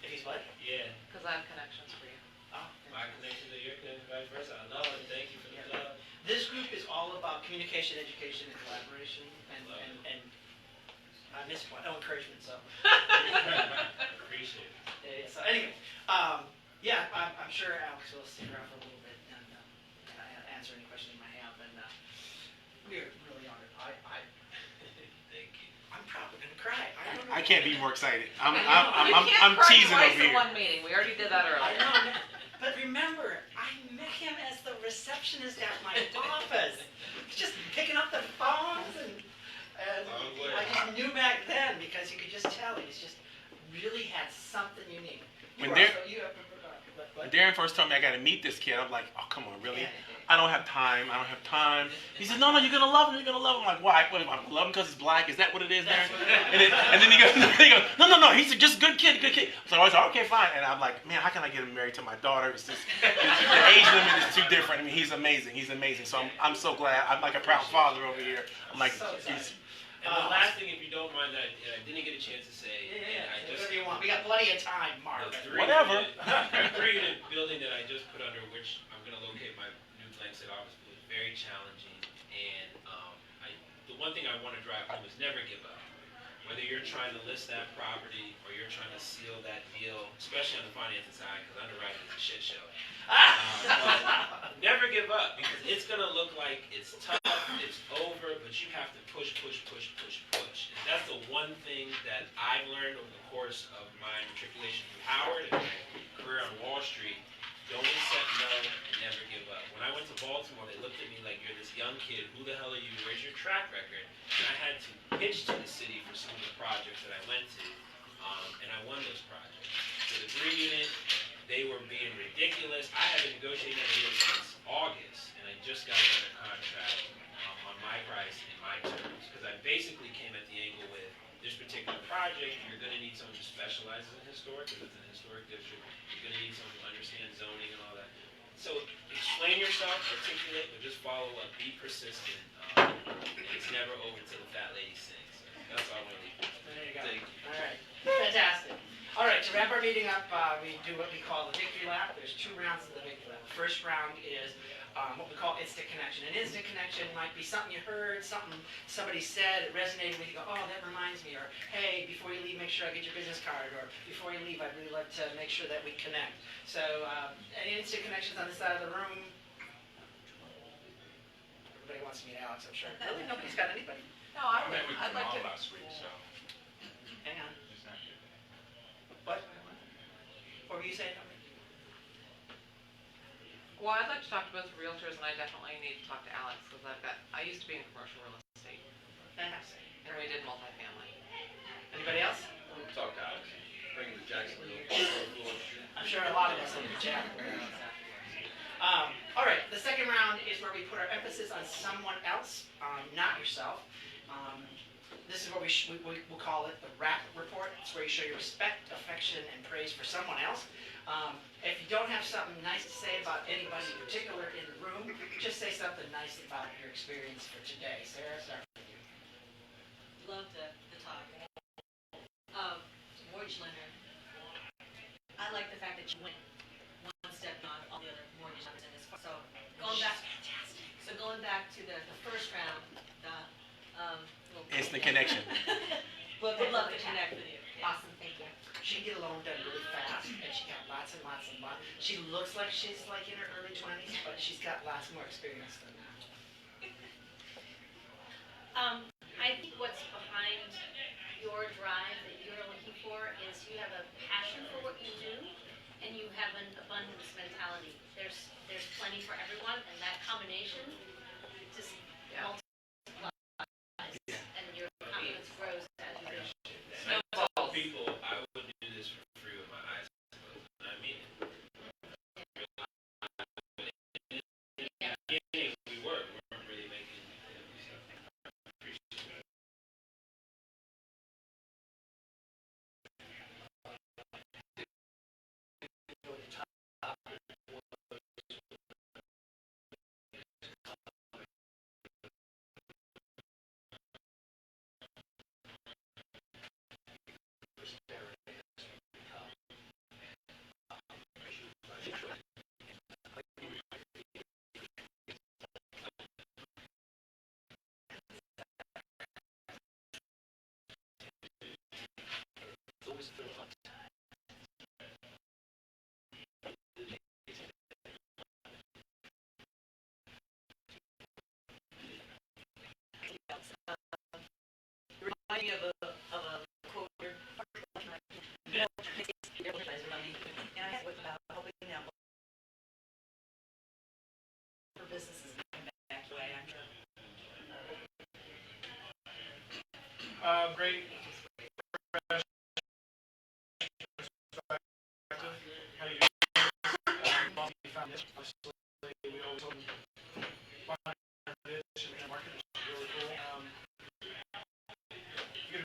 If he's what?
Yeah.
cause I have connections for you.
Oh,
My connection to your connection, vice versa. I know it. Thank you for the love.
This group is all about communication, education, and collaboration, and I missed one. Oh, encouragement. So.
Appreciate it.
Yeah, so anyway, yeah, I'm sure Alex will stick around for a little bit and answer any questions you might have. And we're really honored.
Thank you.
I'm probably gonna cry. I don't know.
I can't be more excited.
You can't
I'm
cry
teasing
twice
over
in
here.
one meeting, we already did that
I
earlier.
know, but remember, I met him as the receptionist at my office. Just picking up the phones and I just knew back then because you could just tell he just really had something unique.
When Darren first told me I got to meet this kid, I'm like, oh, come on, really? I don't have time. He said, no, you're going to love him. You're going to love him. I'm like, why? What, I love him because he's black? Is that what it is, Darren? And then he goes, no, he's just a good kid. So I was like, okay, fine. And I'm like, man, how can I get him married to my daughter? It's just, the age limit is too different. I mean, he's amazing. So I'm so glad. I'm like a proud father over here. I'm like, he's...
And the last thing, if you don't mind, that I didn't get a chance to say, and I just...
Whatever you want. We got plenty of time, Mark.
Whatever.
The 3-unit building that I just put under which I'm going to locate my new blank slate office was very challenging. And the one thing I want to drive home is never give up. Whether you're trying to list that property or you're trying to seal that deal, especially on the financing side, because underwriting is a shit show. But never give up because it's going to look like it's tough, it's over, but you have to push. And that's the one thing that I've learned over the course of my matriculation through Howard and my career on Wall Street. Don't accept no and never give up. When I went to Baltimore, they looked at me like, you're this young kid. Who the hell are you? Where's your track record? And I had to pitch to the city for some of the projects that I went to, and I won those projects. So the 3-unit, they were being ridiculous. I had been negotiating that deal since August, and I just got it under contract on my price and my terms. Because I basically came at the angle with this particular project, you're going to need someone who specializes in historic, because it's an historic district. You're going to need someone who understands zoning and all that. So explain yourself, articulate, but just follow up. Be persistent. It's never over till the fat lady sings. So that's all I'm going to leave.
There you go.
Thank you.
All right. Fantastic. All right, to wrap our meeting up, we do what we call the victory lap. There's 2 rounds of the victory lap. The first round is what we call instant connection. An instant connection might be something you heard, something somebody said, it resonated with you, go, oh, that reminds me, or hey, before you leave, make sure I get your business card, or before you leave, I'd really like to make sure that we connect. So, any instant connections on this side of the room? Everybody wants to meet Alex, I'm sure. Really? Nobody's got anybody?
No,
I met with
I'd like
Jamal
to,
last week, so.
hang on.
It's not good.
What? What were you saying?
Well, I'd like to talk to both realtors, and I definitely need to talk to Alex, because I used to be in commercial real estate,
Fantastic.
and we did multifamily.
Anybody else?
We'll talk to Alex, bring him to Jacksonville.
I'm sure a lot of us in the chat. All right, the second round is where we put our emphasis on someone else, not yourself. This is where we'll call it the RAP report. It's where you show your respect, affection, and praise for someone else. If you don't have something nice to say about anybody in particular in the room, just say something nice about your experience for today. Sarah, start with you.
Love the talk. Mortgage lender. I like the fact that you went one step beyond all the other mortgage lenders in this. So going back to the first round,
It's the connection.
Well, would love to connect with you. Awesome, thank you.
She can get a loan done really fast, and she got lots and lots and lots. She looks like she's like in her early 20s, but she's got lots more experience than that.
I think what's behind your drive that you're looking for is you have a passion for what you do, and you have an abundance mentality. There's plenty for everyone, and that combination just multiplies, and your confidence grows as you go.
I tell people I would do this for free with my eyes closed. I mean it. In the beginning, we weren't really making stuff.
Remind me of a quote here. And I have about helping out for businesses to come back away, I'm sure.
Great. How you doing? We always find this, find a niche in the market.